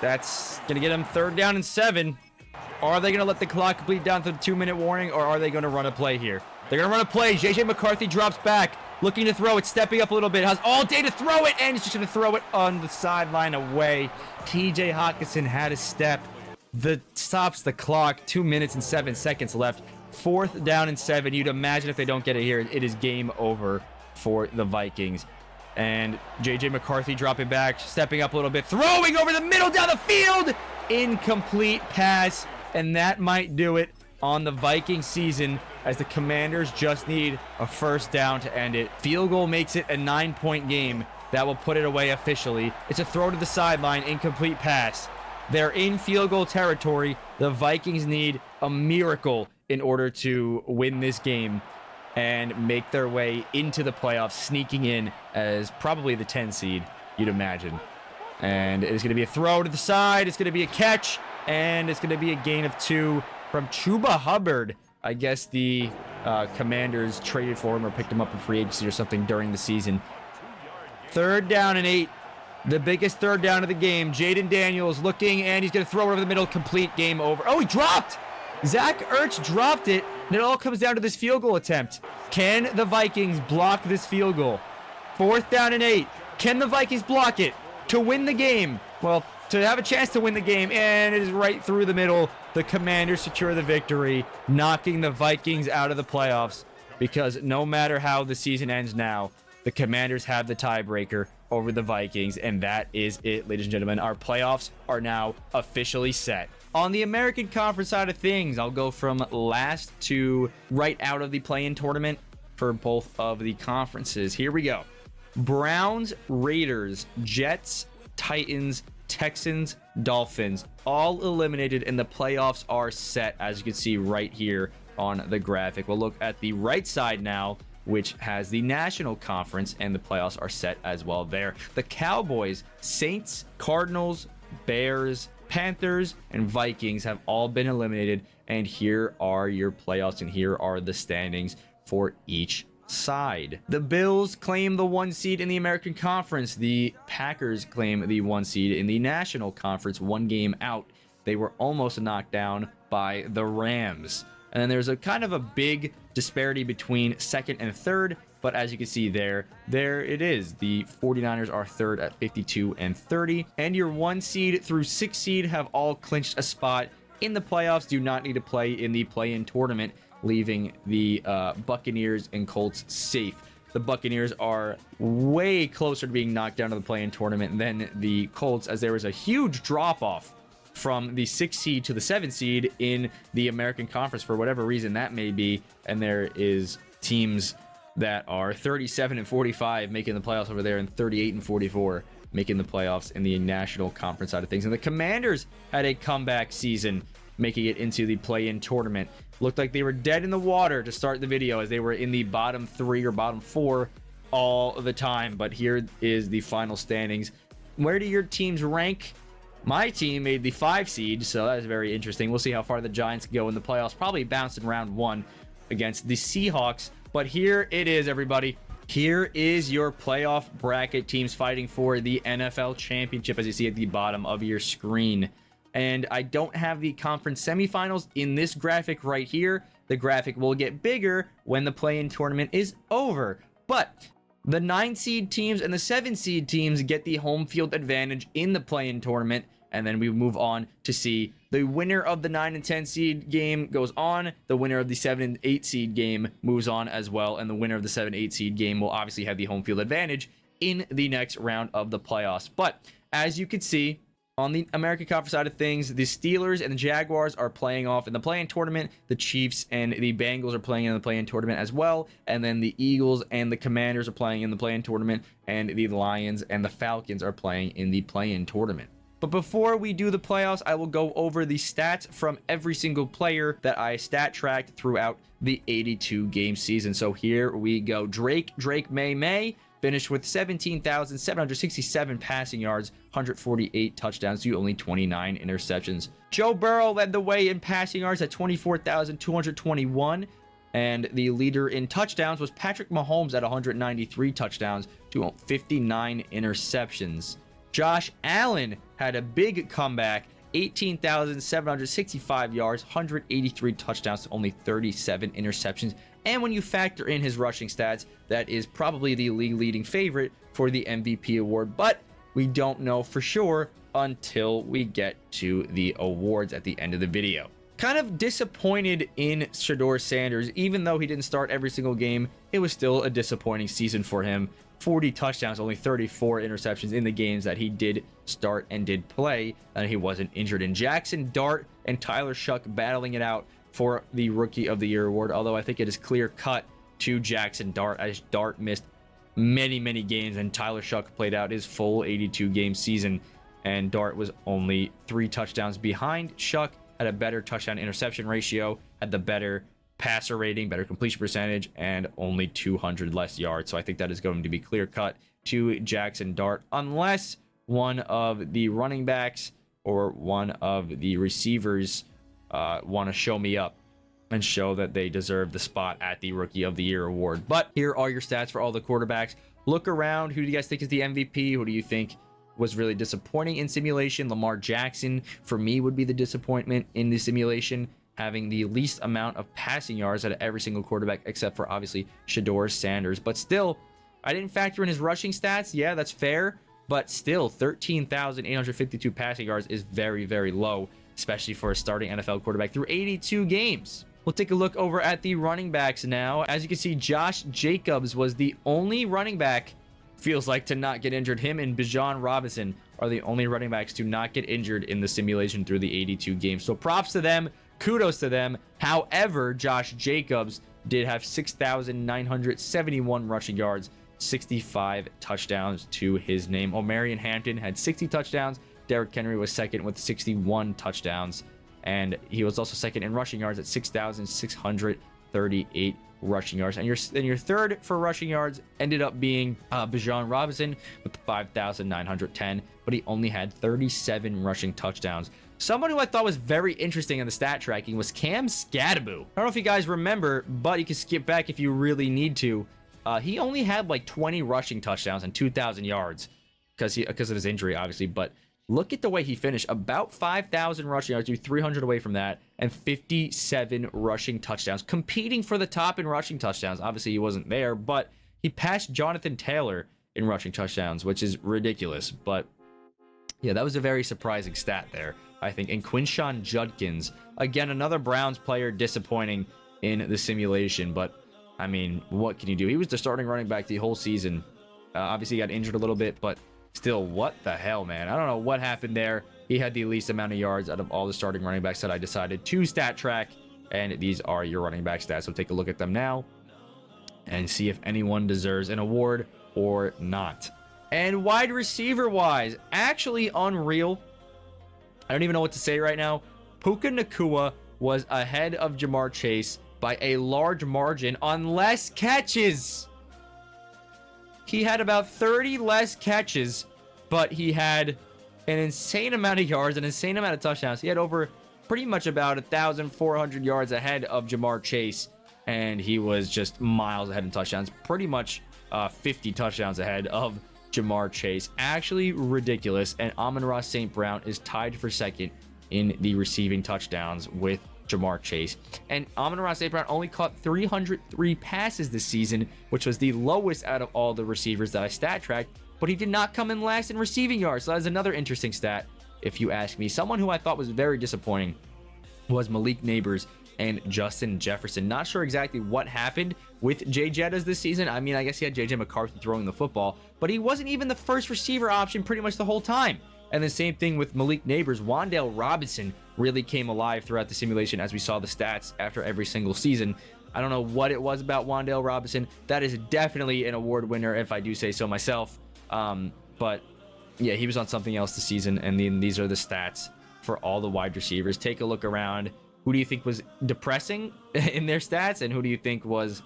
That's going to get them 3rd down and 7. Are they going to let the clock complete down to the 2-minute warning, or are they going to run a play here? They're going to run a play. JJ McCarthy drops back, looking to throw it, stepping up a little bit. Has all day to throw it, and he's just going to throw it on the sideline away. TJ Hawkinson had a step. That stops the clock. 2 minutes and 7 seconds left. 4th down and 7. You'd imagine if they don't get it here, it is game over for the Vikings. And JJ McCarthy dropping back, stepping up a little bit, throwing over the middle down the field. Incomplete pass. And that might do it on the Viking season as the Commanders just need a 1st down to end it. Field goal makes it a 9-point game. That will put it away officially. It's a throw to the sideline, incomplete pass. They're in field goal territory. The Vikings need a miracle in order to win this game and make their way into the playoffs, sneaking in as probably the 10 seed, you'd imagine. And it's going to be a throw to the side. It's going to be a catch. And it's going to be a gain of 2 from Chuba Hubbard. I guess the Commanders traded for him or picked him up in free agency or something during the season. 3rd down and 8. The biggest 3rd down of the game. Jaden Daniels looking, and he's going to throw it over the middle. Complete, game over. Oh, he dropped! Zach Ertz dropped it, and it all comes down to this field goal attempt. Can the Vikings block this field goal? 4th down and 8. Can the Vikings block it to win the game? Well, to have a chance to win the game, and it is right through the middle. The Commanders secure the victory, knocking the Vikings out of the playoffs, because no matter how the season ends now, the Commanders have the tiebreaker over the Vikings, and that is it, ladies and gentlemen. Our playoffs are now officially set. On the American Conference side of things, I'll go from last to right out of the play-in tournament for both of the conferences. Here we go. Browns, Raiders, Jets, Titans, Texans, Dolphins, all eliminated, and the playoffs are set, as you can see right here on the graphic. We'll look at the right side now, which has the National Conference, and the playoffs are set as well there. The Cowboys, Saints, Cardinals, Bears, Panthers, and Vikings have all been eliminated, and here are your playoffs, and here are the standings for each side. The Bills claim the 1 seed in the American Conference. The Packers claim the 1 seed in the National Conference, 1 game out. They were almost knocked down by the Rams. And then there's a kind of a big disparity between second and third, but as you can see there it is. The 49ers are third at 52 and 30, and your 1 seed through 6 seed have all clinched a spot in the playoffs, do not need to play in the play-in tournament, leaving the Buccaneers and Colts safe. The Buccaneers are way closer to being knocked down to the play-in tournament than the Colts, as there was a huge drop-off from the 6 seed to the 7 seed in the American Conference for whatever reason that may be, and there is teams that are 37 and 45 making the playoffs over there, and 38 and 44 making the playoffs in the National Conference side of things. And the Commanders had a comeback season, making it into the play-in tournament. Looked like they were dead in the water to start the video, as they were in the bottom 3 or bottom 4 all the time. But here is the final standings. Where do your teams rank? My team made the 5 seed, so that's very interesting. We'll see how far the Giants go in the playoffs. Probably bounced in round 1 against the Seahawks. But here it is, everybody. Here is your playoff bracket, teams fighting for the NFL championship, as you see at the bottom of your screen. And I don't have the conference semifinals in this graphic right here. The graphic will get bigger when the play-in tournament is over. But the 9 seed teams and the 7 seed teams get the home field advantage in the play-in tournament. And then we move on to see the winner of the 9 and 10 seed game goes on. The winner of the 7 and 8 seed game moves on as well. And the winner of the 7-8 seed game will obviously have the home field advantage in the next round of the playoffs. But as you can see, on the American Conference side of things, the Steelers and the Jaguars are playing off in the play-in tournament. The Chiefs and the Bengals are playing in the play-in tournament as well. And then the Eagles and the Commanders are playing in the play-in tournament. And the Lions and the Falcons are playing in the play-in tournament. But before we do the playoffs, I will go over the stats from every single player that I stat tracked throughout the 82-game season. So here we go. Drake May finished with 17,767 passing yards, 148 touchdowns to only 29 interceptions. Joe Burrow led the way in passing yards at 24,221. And the leader in touchdowns was Patrick Mahomes at 193 touchdowns to 59 interceptions. Josh Allen had a big comeback, 18,765 yards, 183 touchdowns to only 37 interceptions. And when you factor in his rushing stats, that is probably the league-leading favorite for the MVP award. But we don't know for sure until we get to the awards at the end of the video. Kind of disappointed in Shedeur Sanders. Even though he didn't start every single game, it was still a disappointing season for him. 40 touchdowns, only 34 interceptions in the games that he did start and did play, and he wasn't injured. And Jackson Dart and Tyler Shuck battling it out for the Rookie of the Year award, although I think it is clear-cut to Jackson Dart, as Dart missed many games, and Tyler Shuck played out his full 82-game season, and Dart was only 3 touchdowns behind Shuck, had a better touchdown-interception ratio, had the better passer rating, better completion percentage, and only 200 less yards. So I think that is going to be clear-cut to Jackson Dart, unless one of the running backs or one of the receivers want to show me up and show that they deserve the spot at the Rookie of the Year award. But here are your stats for all the quarterbacks. Look around. Who do you guys think is the MVP? Who do you think was really disappointing in simulation? Lamar Jackson, for me, would be the disappointment in the simulation, having the least amount of passing yards out of every single quarterback, except for obviously Shedeur Sanders. But still, I didn't factor in his rushing stats. Yeah, that's fair. But still, 13,852 passing yards is very low, especially for a starting NFL quarterback through 82 games. We'll take a look over at the running backs now. As you can see, Josh Jacobs was the only running back, feels like, to not get injured. Him and Bijan Robinson are the only running backs to not get injured in the simulation through the 82 games. So props to them. Kudos to them. However, Josh Jacobs did have 6,971 rushing yards, 65 touchdowns to his name. Omarion Hampton had 60 touchdowns. Derrick Henry was second with 61 touchdowns. And he was also second in rushing yards at 6,600 38 rushing yards. And your third for rushing yards ended up being Bijan Robinson with 5,910, but he only had 37 rushing touchdowns. Someone who I thought was very interesting in the stat tracking was Cam Scadaboo. I don't know if you guys remember, but you can skip back if you really need to. He only had like 20 rushing touchdowns and 2,000 yards because of his injury, obviously. But look at the way he finished. About 5,000 rushing yards, 300 away from that, and 57 rushing touchdowns. Competing for the top in rushing touchdowns. Obviously, he wasn't there, but he passed Jonathan Taylor in rushing touchdowns, which is ridiculous. But yeah, that was a very surprising stat there, I think. And Quinshawn Judkins, again, another Browns player, disappointing in the simulation. But, I mean, what can you do? He was the starting running back the whole season. Obviously, he got injured a little bit, but still, what the hell, man? I don't know what happened there. He had the least amount of yards out of all the starting running backs that I decided to stat track. And these are your running back stats. So take a look at them now and see if anyone deserves an award or not. And wide receiver wise, actually unreal. I don't even know what to say right now. Puka Nacua was ahead of Jamar Chase by a large margin on less catches. He had about 30 less catches, but he had an insane amount of yards, an insane amount of touchdowns. He had over pretty much about 1,400 yards ahead of Jamar Chase, and he was just miles ahead in touchdowns. Pretty much 50 touchdowns ahead of Jamar Chase. Actually ridiculous. And Amon-Ra St. Brown is tied for second in the receiving touchdowns with Jamar Chase. And Amon-Ra St. Brown only caught 303 passes this season, which was the lowest out of all the receivers that I stat tracked, but he did not come in last in receiving yards. So that is another interesting stat, if you ask me. Someone who I thought was very disappointing was Malik Neighbors and Justin Jefferson. Not sure exactly what happened with Jay Jettas this season. I mean, I guess he had JJ McCarthy throwing the football, but he wasn't even the first receiver option pretty much the whole time. And the same thing with Malik Neighbors. Wan'Dale Robinson really came alive throughout the simulation as we saw the stats after every single season. I don't know what it was about Wan'Dale Robinson. That is definitely an award winner, if I do say so myself. But yeah, he was on something else this season. And then these are the stats for all the wide receivers. Take a look around. Who do you think was depressing in their stats? And who do you think was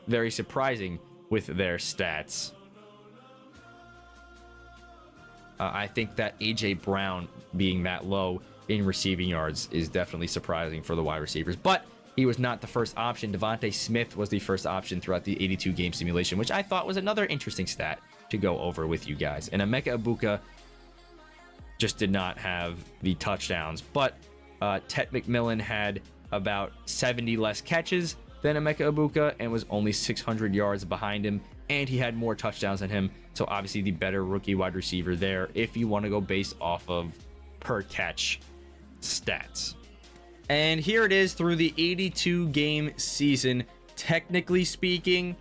very surprising with their stats? I think that A.J. Brown being that low in receiving yards is definitely surprising for the wide receivers. But he was not the first option. Devontae Smith was the first option throughout the 82-game simulation, which I thought was another interesting stat to go over with you guys. And Emeka Egbuka just did not have the touchdowns. But Tet McMillan had about 70 less catches than Emeka Egbuka and was only 600 yards behind him. And he had more touchdowns than him. So obviously the better rookie wide receiver there if you want to go based off of per catch stats. And here it is through the 82-game season. Technically speaking,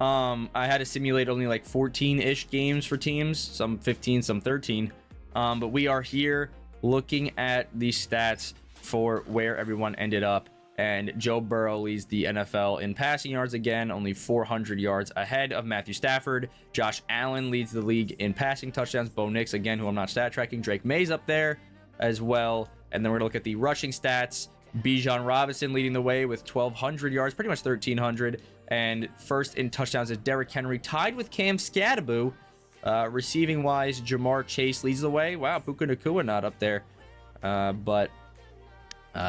I had to simulate only like 14-ish games for teams. Some 15, some 13. But we are here looking at the stats for where everyone ended up. And Joe Burrow leads the NFL in passing yards again, only 400 yards ahead of Matthew Stafford. Josh Allen leads the league in passing touchdowns. Bo Nix, again, who I'm not stat tracking. Drake May's up there as well. And then we're going to look at the rushing stats. Bijan Robinson leading the way with 1,200 yards, pretty much 1,300. And first in touchdowns is Derrick Henry, tied with Cam Scadaboo. Receiving-wise, Jamar Chase leads the way. Wow, Puka Nacua not up there. But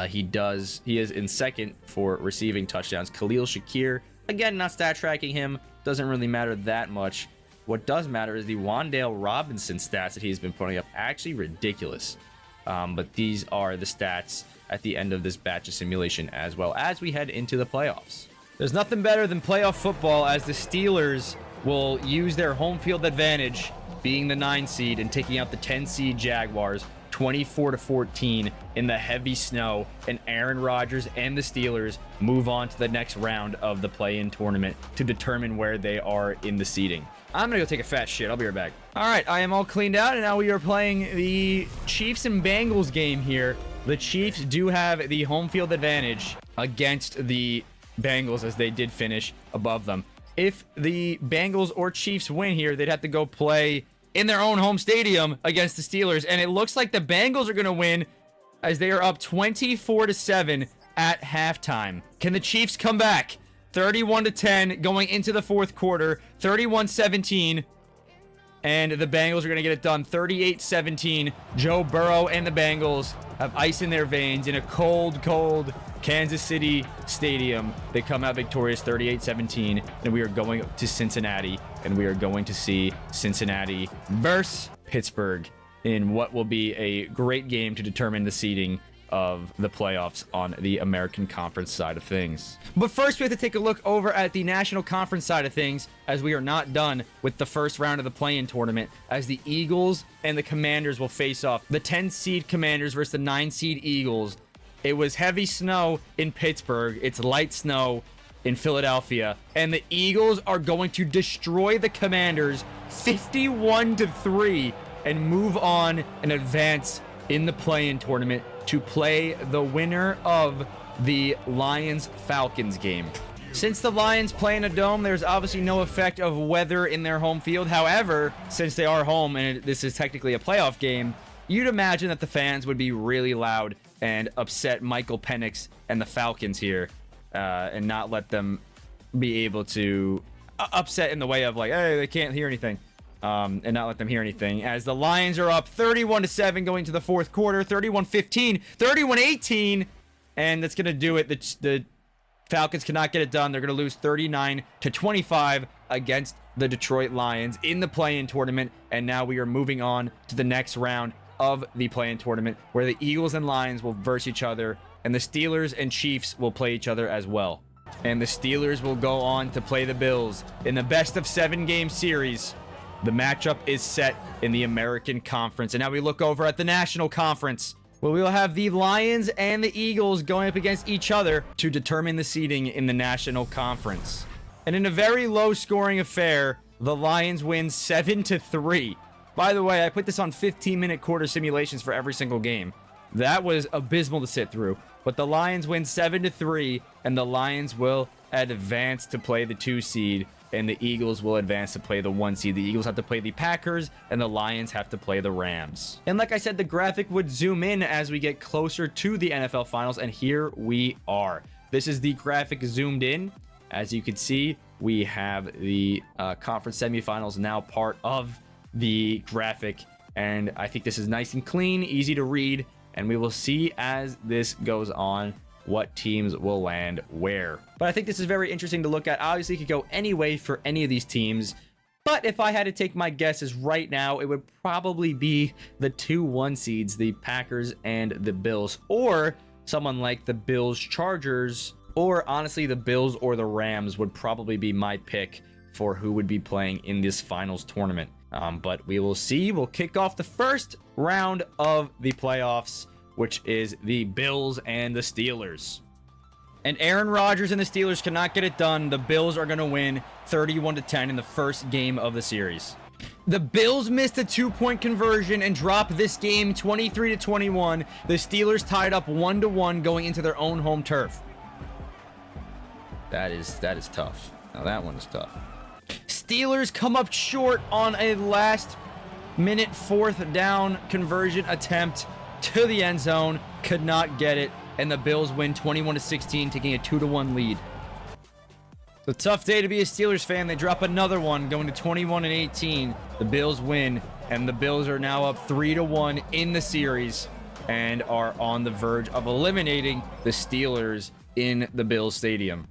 he is in second for receiving touchdowns. Khalil Shakir, again, not stat tracking him. Doesn't really matter that much. What does matter is the Wan'Dale Robinson stats that he's been putting up. Actually ridiculous. But these are the stats at the end of this batch of simulation as well as we head into the playoffs. There's nothing better than playoff football as the Steelers will use their home field advantage, being the 9 seed and taking out the 10 seed Jaguars 24-14 in the heavy snow, and Aaron Rodgers and the Steelers move on to the next round of the play-in tournament to determine where they are in the seeding. I'm gonna go take a fat shit. I'll be right back. All right, I am all cleaned out, and now we are playing the Chiefs and Bengals game here. The Chiefs do have the home field advantage against the Bengals as they did finish above them. If the Bengals or Chiefs win here, they'd have to go play in their own home stadium against the Steelers. And it looks like the Bengals are going to win as they are up 24-7 at halftime. Can the Chiefs come back? 31-10 going into the fourth quarter. 31-17. And the Bengals are going to get it done. 38-17. Joe Burrow and the Bengals have ice in their veins in a cold, cold Kansas City stadium. They come out victorious 38-17. And we are going to Cincinnati. And we are going to see Cincinnati versus Pittsburgh in what will be a great game to determine the seeding of the playoffs on the American Conference side of things. But first, we have to take a look over at the National Conference side of things, as we are not done with the first round of the play-in tournament, as the Eagles and the Commanders will face off. The 10-seed Commanders versus the 9-seed Eagles. It was heavy snow in Pittsburgh. It's light snow in Philadelphia. And the Eagles are going to destroy the Commanders 51-3 and move on and advance in the play-in tournament to play the winner of the Lions-Falcons game. Since the Lions play in a dome, there's obviously no effect of weather in their home field. However, since they are home and this is technically a playoff game, you'd imagine that the fans would be really loud and upset Michael Penix and the Falcons here, and not let them be able to upset in the way of like, hey, they can't hear anything. And not let them hear anything, as the Lions are up 31-7 going to the fourth quarter, 31-15, 31-18, and that's going to do it. The Falcons cannot get it done. They're going to lose 39-25 against the Detroit Lions in the play-in tournament, and now we are moving on to the next round of the play-in tournament, where the Eagles and Lions will verse each other, and the Steelers and Chiefs will play each other as well. And the Steelers will go on to play the Bills in the best-of-7 game series. The matchup is set in the American Conference. And now we look over at the National Conference, where we will have the Lions and the Eagles going up against each other to determine the seeding in the National Conference. And in a very low-scoring affair, the Lions win 7-3. By the way, I put this on 15-minute quarter simulations for every single game. That was abysmal to sit through. But the Lions win 7-3, and the Lions will advance to play the 2 seed. And the Eagles will advance to play the 1 seed. The Eagles have to play the Packers, and the Lions have to play the Rams. And like I said, the graphic would zoom in as we get closer to the NFL Finals, and here we are. This is the graphic zoomed in. As you can see, we have the conference semifinals now part of the graphic, and I think this is nice and clean, easy to read, and we will see as this goes on what teams will land where. But I think this is very interesting to look at. Obviously, it could go any way for any of these teams. But if I had to take my guesses right now, it would probably be the 2-1 seeds, the Packers and the Bills. Or someone like the Bills-Chargers. Or honestly, the Bills or the Rams would probably be my pick for who would be playing in this finals tournament. But we will see. We'll kick off the first round of the playoffs, which is the Bills and the Steelers. And Aaron Rodgers and the Steelers cannot get it done. The Bills are going to win 31-10 in the first game of the series. The Bills missed a 2-point conversion and dropped this game 23-21. The Steelers tied up 1-1 going into their own home turf. That is tough. Now that one is tough. Steelers come up short on a last-minute 4th down conversion attempt to the end zone, could not get it, and the Bills win 21-16, taking a 2-1 lead. It's a tough day to be a Steelers fan. They drop another one, going to 21-18. The Bills win, and the Bills are now up 3-1 in the series and are on the verge of eliminating the Steelers in the Bills Stadium.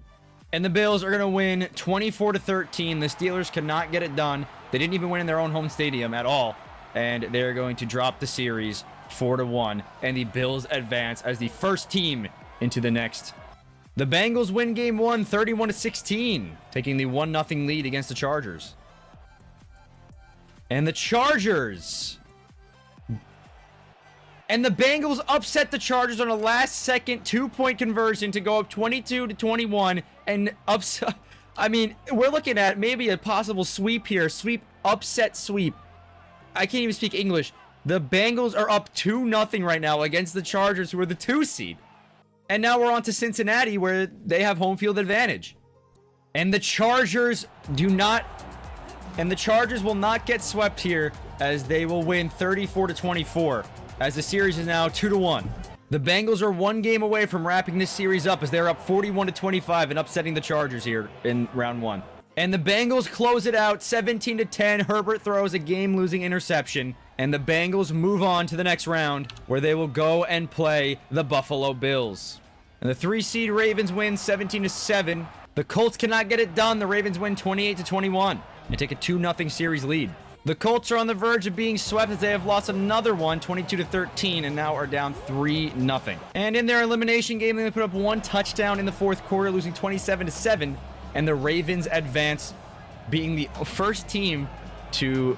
And the Bills are going to win 24-13. The Steelers cannot get it done. They didn't even win in their own home stadium at all, and they're going to drop the series 4-1, and the Bills advance as the first team into the next. The Bengals win game 1 31-16, taking the 1-0 lead against the Chargers. And the Chargers. And the Bengals upset the Chargers on a last-second 2-point conversion to go up 22-21 and upset. I mean, we're looking at maybe a possible sweep here. Upset sweep. I can't even speak English. The Bengals are up 2-0 right now against the Chargers, who are the 2 seed. And now we're on to Cincinnati, where they have home field advantage. And the Chargers will not get swept here, as they will win 34-24, as the series is now 2-1. The Bengals are one game away from wrapping this series up as they're up 41-25 and upsetting the Chargers here in round one. And the Bengals close it out 17-10. Herbert throws a game-losing interception. And the Bengals move on to the next round where they will go and play the Buffalo Bills. And the 3-seed Ravens win 17-7. The Colts cannot get it done. The Ravens win 28-21 and take a 2-0 series lead. The Colts are on the verge of being swept as they have lost another one, 22-13, and now are down 3-0. And in their elimination game, they put up one touchdown in the fourth quarter, losing 27-7. And the Ravens advance, being the first team to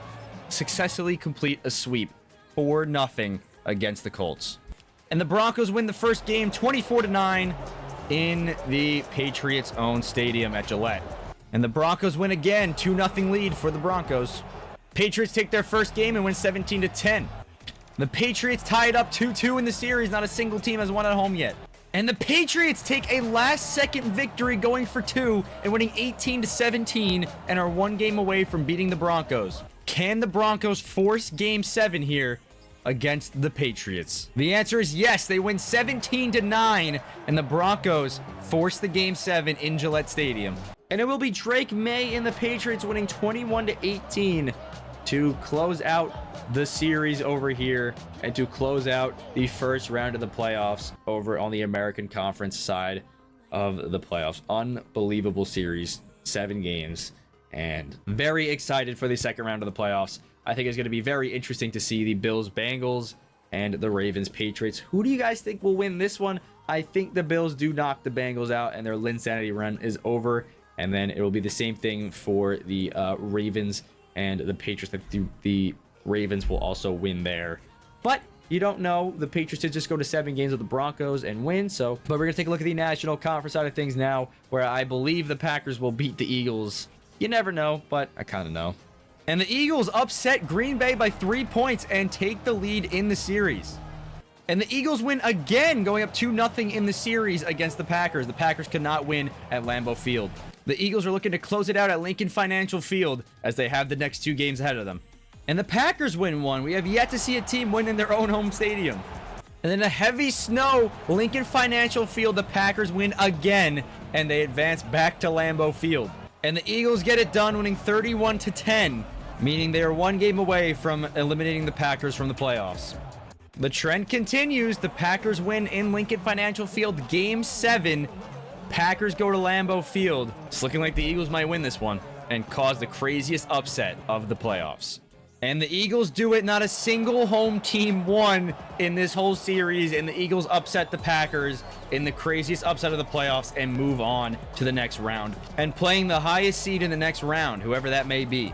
successfully complete a sweep, 4-0 against the Colts. And the Broncos win the first game 24-9 in the Patriots' own stadium at Gillette. And the Broncos win again, 2-0 lead for the Broncos. Patriots take their first game and win 17-10. The Patriots tie it up 2-2 in the series. Not a single team has won at home yet. And the Patriots take a last-second victory, going for 2 and winning 18-17, and are one game away from beating the Broncos. Can the Broncos force Game 7 here against the Patriots? The answer is yes. They win 17-9, and the Broncos force the Game 7 in Gillette Stadium. And it will be Drake May and the Patriots winning 21-18 to close out the series over here and to close out the first round of the playoffs over on the American Conference side of the playoffs. Unbelievable series, 7 games, and very excited for the second round of the playoffs. I think it's going to be very interesting to see the Bills, Bengals, and the Ravens, Patriots. Who do you guys think will win this one? I think the Bills do knock the Bengals out and their Linsanity run is over. And then it will be the same thing for the Ravens and the Patriots. The Ravens will also win there. But you don't know. The Patriots did just go to 7 games with the Broncos and win. But we're going to take a look at the National Conference side of things now, where I believe the Packers will beat the Eagles. You never know, but I kind of know. And the Eagles upset Green Bay by 3 points and take the lead in the series. And the Eagles win again, going up 2-0 in the series against the Packers. The Packers could not win at Lambeau Field. The Eagles are looking to close it out at Lincoln Financial Field as they have the next 2 games ahead of them. And the Packers win one. We have yet to see a team win in their own home stadium. And in a heavy snow, Lincoln Financial Field, the Packers win again, and they advance back to Lambeau Field. And the Eagles get it done, winning 31-10, meaning they are 1 game away from eliminating the Packers from the playoffs. The trend continues. The Packers win in Lincoln Financial Field, Game 7. Packers go to Lambeau Field. It's looking like the Eagles might win this one and cause the craziest upset of the playoffs. And the Eagles do it. Not a single home team won in this whole series, and the Eagles upset the Packers in the craziest upset of the playoffs and move on to the next round and playing the highest seed in the next round, whoever that may be.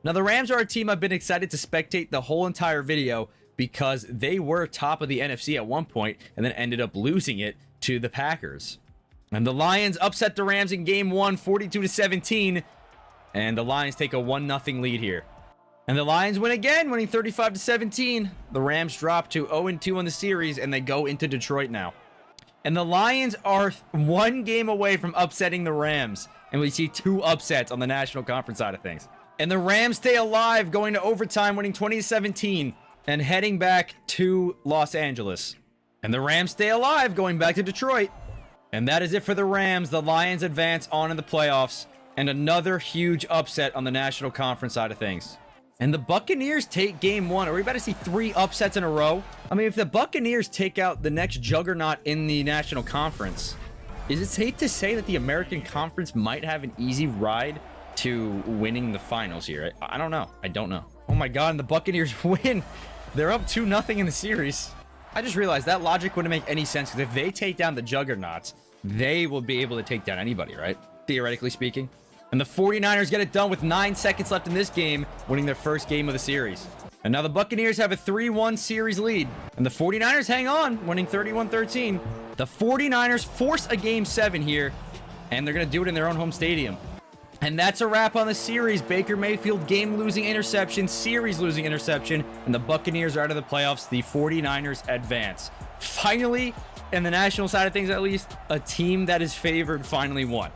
Now, the Rams are a team I've been excited to spectate the whole entire video because they were top of the NFC at one point and then ended up losing it to the Packers. And the Lions upset the Rams in Game 1, 42-17. And the Lions take a 1-0 lead here. And the Lions win again, winning 35-17. The Rams drop to 0-2 in the series, and they go into Detroit now. And the Lions are 1 game away from upsetting the Rams. And we see 2 upsets on the National Conference side of things. And the Rams stay alive, going to overtime, winning 20-17. And heading back to Los Angeles. And the Rams stay alive, going back to Detroit. And that is it for the Rams. The Lions advance on in the playoffs. And another huge upset on the National Conference side of things. And the Buccaneers take Game 1. Are we about to see 3 upsets in a row? I mean, if the Buccaneers take out the next juggernaut in the National Conference, is it safe to say that the American Conference might have an easy ride to winning the finals here? I don't know. I don't know. Oh my God, and the Buccaneers win. They're up 2-0 in the series. I just realized that logic wouldn't make any sense, because if they take down the juggernauts, they will be able to take down anybody, right? Theoretically speaking. And the 49ers get it done with 9 seconds left in this game, winning their first game of the series. And now the Buccaneers have a 3-1 series lead. And the 49ers hang on, winning 31-13. The 49ers force a Game 7 here, and they're going to do it in their own home stadium. And that's a wrap on the series. Baker Mayfield, game-losing interception, series-losing interception, and the Buccaneers are out of the playoffs. The 49ers advance. Finally, in the national side of things at least, a team that is favored finally won.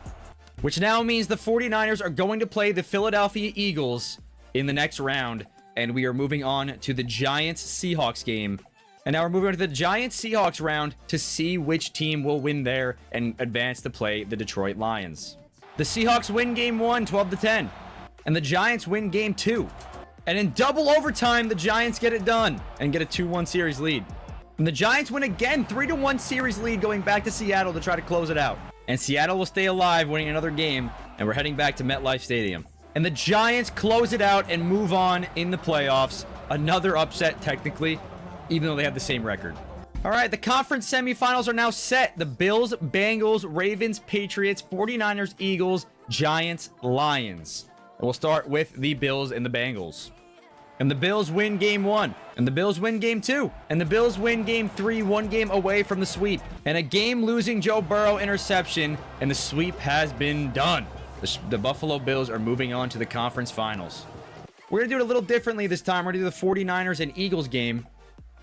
Which now means the 49ers are going to play the Philadelphia Eagles in the next round. And we are moving on to the Giants-Seahawks game And now we're moving on to the Giants-Seahawks round to see which team will win there and advance to play the Detroit Lions. The Seahawks win game 1, 12-10. And the Giants win game 2. And in double overtime, the Giants get it done and get a 2-1 series lead. And the Giants win again, 3-1 series lead, going back to Seattle to try to close it out. And Seattle will stay alive, winning another game, and we're heading back to MetLife Stadium. And the Giants close it out and move on in the playoffs. Another upset, technically, even though they have the same record. All right, the conference semifinals are now set. The Bills, Bengals, Ravens, Patriots, 49ers, Eagles, Giants, Lions. And we'll start with the Bills and the Bengals. And the Bills win game 1. And the Bills win game 2. And the Bills win game 3, 1 game away from the sweep. And a game-losing Joe Burrow interception, and the sweep has been done. The Buffalo Bills are moving on to the conference finals. We're going to do it a little differently this time. We're going to do the 49ers and Eagles game,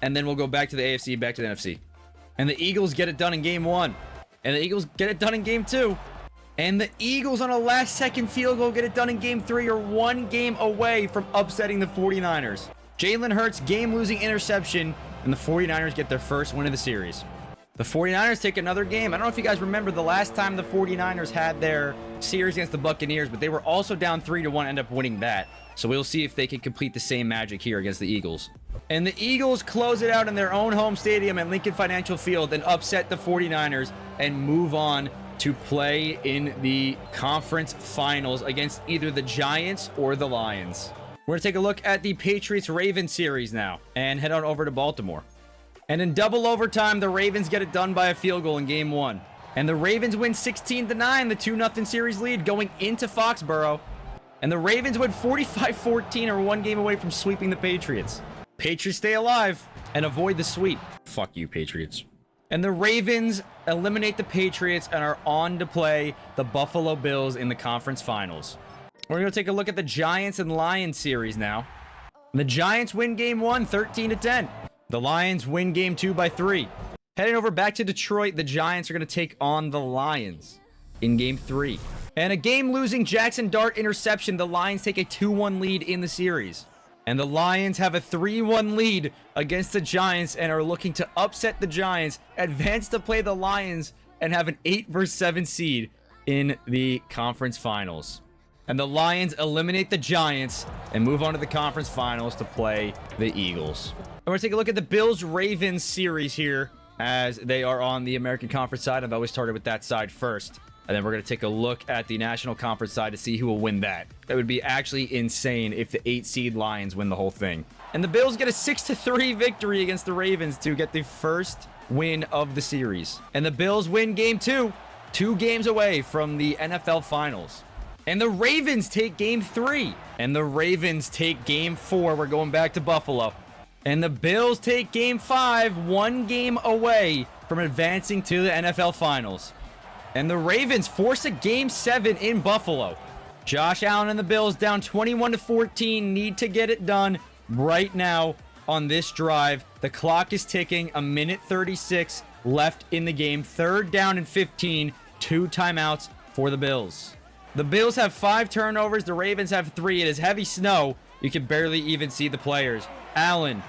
and then we'll go back to the AFC, back to the NFC. And the Eagles get it done in game 1. And the Eagles get it done in game 2. And the Eagles on a last-second field goal get it done in game 3, or 1 game away from upsetting the 49ers. Jalen Hurts' game-losing interception, and the 49ers get their first win of the series. The 49ers take another game. I don't know if you guys remember the last time the 49ers had their series against the Buccaneers, but they were also down 3-1, end up winning that. So we'll see if they can complete the same magic here against the Eagles. And the Eagles close it out in their own home stadium at Lincoln Financial Field and upset the 49ers and move on to play in the conference finals against either the Giants or the Lions. We're going to take a look at the Patriots-Ravens series now and head on over to Baltimore. And in double overtime, the Ravens get it done by a field goal in game 1. And the Ravens win 16-9, the 2-0 series lead going into Foxborough. And the Ravens win 45-14, or 1 game away from sweeping the Patriots. Patriots stay alive and avoid the sweep. Fuck you, Patriots. And the Ravens eliminate the Patriots and are on to play the Buffalo Bills in the conference finals. We're going to take a look at the Giants and Lions series now. The Giants win game 1, 13-10. The Lions win game 2 by 3. Heading over back to Detroit, the Giants are going to take on the Lions in game 3. And a game-losing Jackson Dart interception, the Lions take a 2-1 lead in the series. And the Lions have a 3-1 lead against the Giants and are looking to upset the Giants, advance to play the Lions, and have an 8-7 seed in the conference finals. And the Lions eliminate the Giants and move on to the conference finals to play the Eagles. And we're going to take a look at the Bills-Ravens series here, as they are on the American Conference side. I've always started with that side first. And then we're going to take a look at the National Conference side to see who will win that. That would be actually insane if the 8-seed Lions win the whole thing. And the Bills get a 6-3 victory against the Ravens to get the first win of the series. And the Bills win game 2, 2 games away from the NFL Finals. And the Ravens take game 3. And the Ravens take game 4. We're going back to Buffalo. And the Bills take game 5, 1 game away from advancing to the NFL Finals. And the Ravens force a game 7 in Buffalo. Josh Allen and the Bills down 21-14, need to get it done right now on this drive. The clock is ticking, 1:36 left in the game. 3rd down and 15, 2 timeouts for the Bills. The Bills have 5 turnovers, the Ravens have 3. It is heavy snow. You can barely even see the players. Allen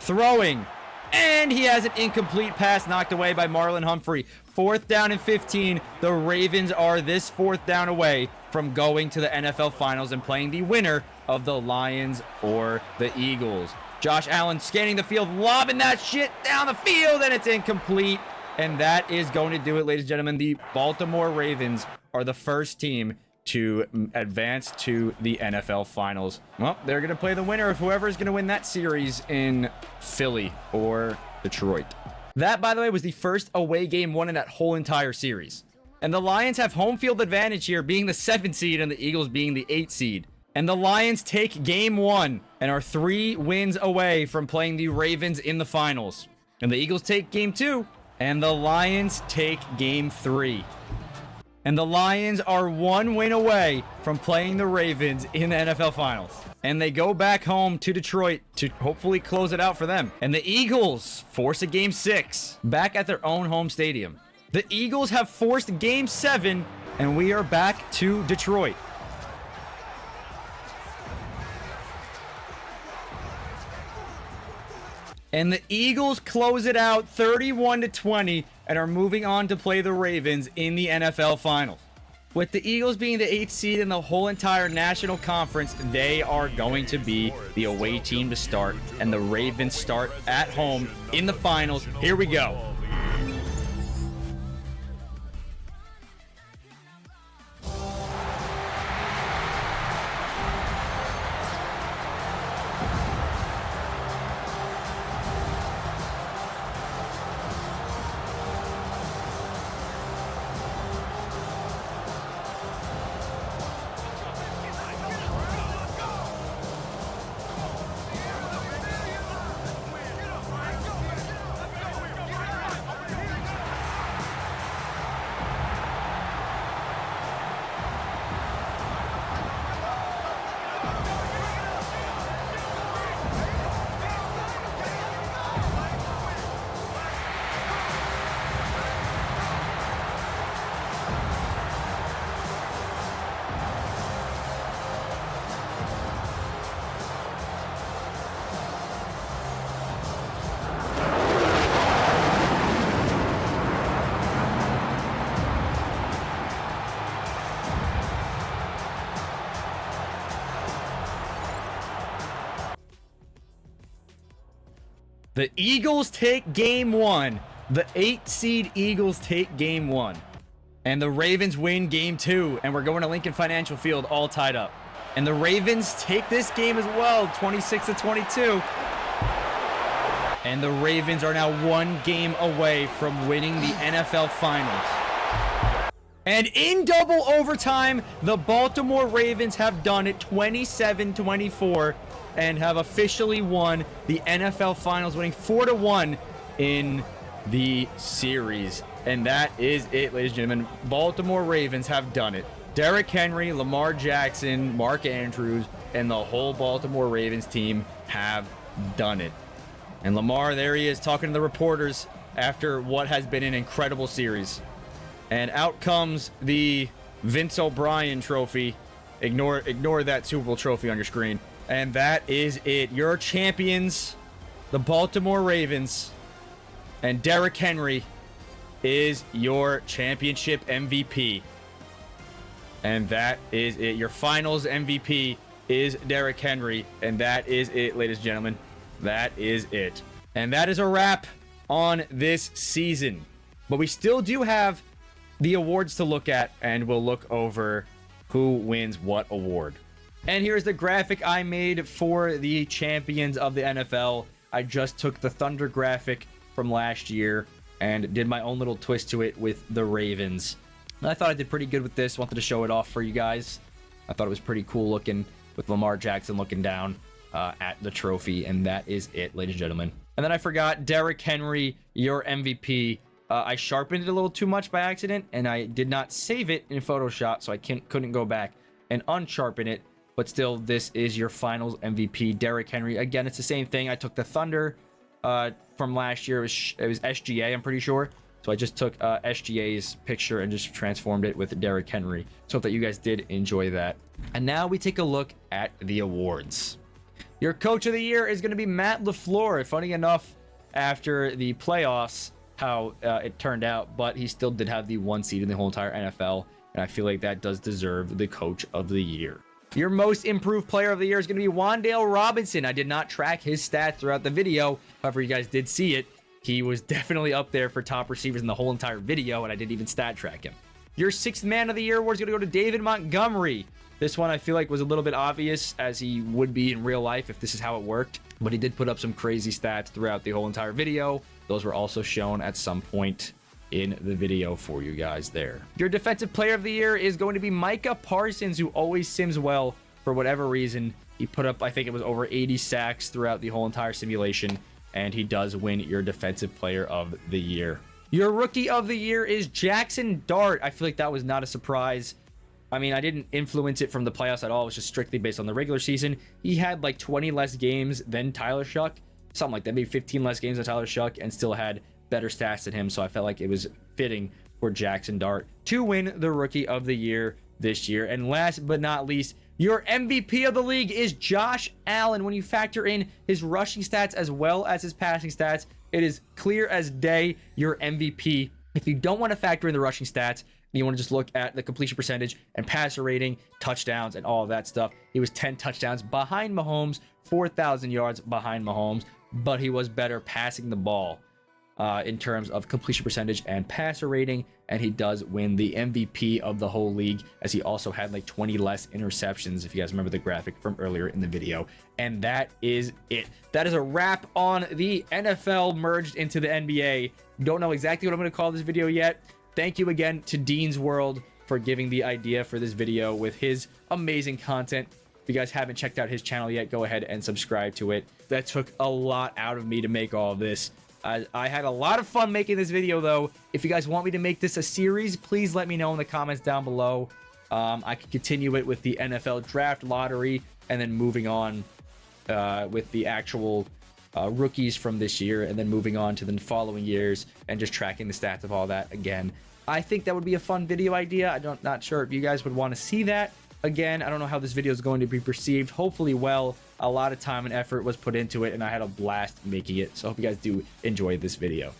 throwing, and he has an incomplete pass knocked away by Marlon Humphrey. 4th down and 15. The Ravens are this 4th down away from going to the NFL Finals and playing the winner of the Lions or the Eagles. Josh Allen scanning the field, lobbing that shit down the field, and it's incomplete. And that is going to do it, ladies and gentlemen. The Baltimore Ravens are the first team to advance to the NFL Finals. Well, they're going to play the winner of whoever is going to win that series in Philly or Detroit. That, by the way, was the first away game won in that whole entire series. And the Lions have home field advantage here, being the 7th seed and the Eagles being the 8th seed. And the Lions take game 1 and are 3 wins away from playing the Ravens in the finals. And the Eagles take game 2 and the Lions take game 3. And the Lions are 1 win away from playing the Ravens in the NFL Finals. And they go back home to Detroit to hopefully close it out for them. And the Eagles force a game 6 back at their own home stadium. The Eagles have forced game 7, and we are back to Detroit. And the Eagles close it out 31-20 and are moving on to play the Ravens in the NFL Finals. With the Eagles being the 8th seed in the whole entire national conference, they are going to be the away team to start, and the Ravens start at home in the finals. Here we go. The Eagles take game one. The 8th seed Eagles take game one. And the Ravens win game two. And we're going to Lincoln Financial Field all tied up. And the Ravens take this game as well, 26-22. And the Ravens are now one game away from winning the NFL Finals. And in double overtime, the Baltimore Ravens have done it 27-24. And have officially won the NFL Finals, winning 4-1 in the series. And that is it, ladies and gentlemen. Baltimore Ravens have done it. Derrick Henry, Lamar Jackson, Mark Andrews, and the whole Baltimore Ravens team have done it. And Lamar, there he is, talking to the reporters after what has been an incredible series. And out comes the Vince O'Brien trophy. Ignore that Super Bowl trophy on your screen. And that is it. Your champions, the Baltimore Ravens, and Derrick Henry is your championship MVP. And that is it. Your finals MVP is Derrick Henry. And that is it, ladies and gentlemen. That is it. And that is a wrap on this season. But we still do have the awards to look at, and we'll look over who wins what award. And here's the graphic I made for the champions of the NFL. I just took the Thunder graphic from last year and did my own little twist to it with the Ravens. And I thought I did pretty good with this. Wanted to show it off for you guys. I thought it was pretty cool looking with Lamar Jackson looking down at the trophy. And that is it, ladies and gentlemen. And then I forgot Derrick Henry, your MVP. I sharpened it a little too much by accident, and I did not save it in Photoshop, so I couldn't go back and unsharpen it. But still, this is your finals MVP, Derrick Henry. Again, it's the same thing. I took the Thunder from last year. It was SGA, I'm pretty sure. So I just took SGA's picture and just transformed it with Derrick Henry. So that you guys did enjoy that. And now we take a look at the awards. Your coach of the year is going to be Matt LaFleur. Funny enough, after the playoffs, how it turned out. But he still did have the 1 seed in the whole entire NFL. And I feel like that does deserve the coach of the year. Your most improved player of the year is going to be Wan'Dale Robinson. I did not track his stats throughout the video. However, you guys did see it. He was definitely up there for top receivers in the whole entire video, and I didn't even stat track him. Your 6th man of the year award is going to go to David Montgomery. This one I feel like was a little bit obvious, as he would be in real life if this is how it worked. But he did put up some crazy stats throughout the whole entire video. Those were also shown at some point in the video for you guys there. Your defensive player of the year is going to be Micah Parsons, who always sims well for whatever reason. He put up, I think it was over 80 sacks throughout the whole entire simulation, and he does win your defensive player of the year. Your rookie of the year is Jackson Dart. I feel like that was not a surprise. I mean, I didn't influence it from the playoffs at all. It was just strictly based on the regular season. He had like 20 less games than Tyler Shuck, something like that, maybe 15 less games than Tyler Shuck, and still had better stats than him. So I felt like it was fitting for Jackson Dart to win the rookie of the year. this year. And last but not least, your MVP of the league is Josh Allen. When you factor in his rushing stats as well as his passing stats, it is clear as day your MVP. If you don't want to factor in the rushing stats, and you want to just look at the completion percentage and passer rating, touchdowns, and all of that stuff, he was 10 touchdowns behind Mahomes, 4,000 yards behind Mahomes, but he was better passing the ball in terms of completion percentage and passer rating, and he does win the MVP of the whole league, as he also had like 20 less interceptions, if you guys remember the graphic from earlier in the video. And that is it. That is a wrap on the NFL merged into the NBA. Don't know exactly what I'm going to call this video yet. Thank you again to DeansWorld for giving the idea for this video with his amazing content. If you guys haven't checked out his channel yet, go ahead and subscribe to it. That took a lot out of me to make all of this. I had a lot of fun making this video, though. If you guys want me to make this a series, please let me know in the comments down below. I could continue it with the NFL draft lottery and then moving on with the actual rookies from this year, and then moving on to the following years and just tracking the stats of all that again. I think that would be a fun video idea. I'm not sure if you guys would want to see that. Again, I don't know how this video is going to be perceived. Hopefully well. A lot of time and effort was put into it, and I had a blast making it. So I hope you guys do enjoy this video.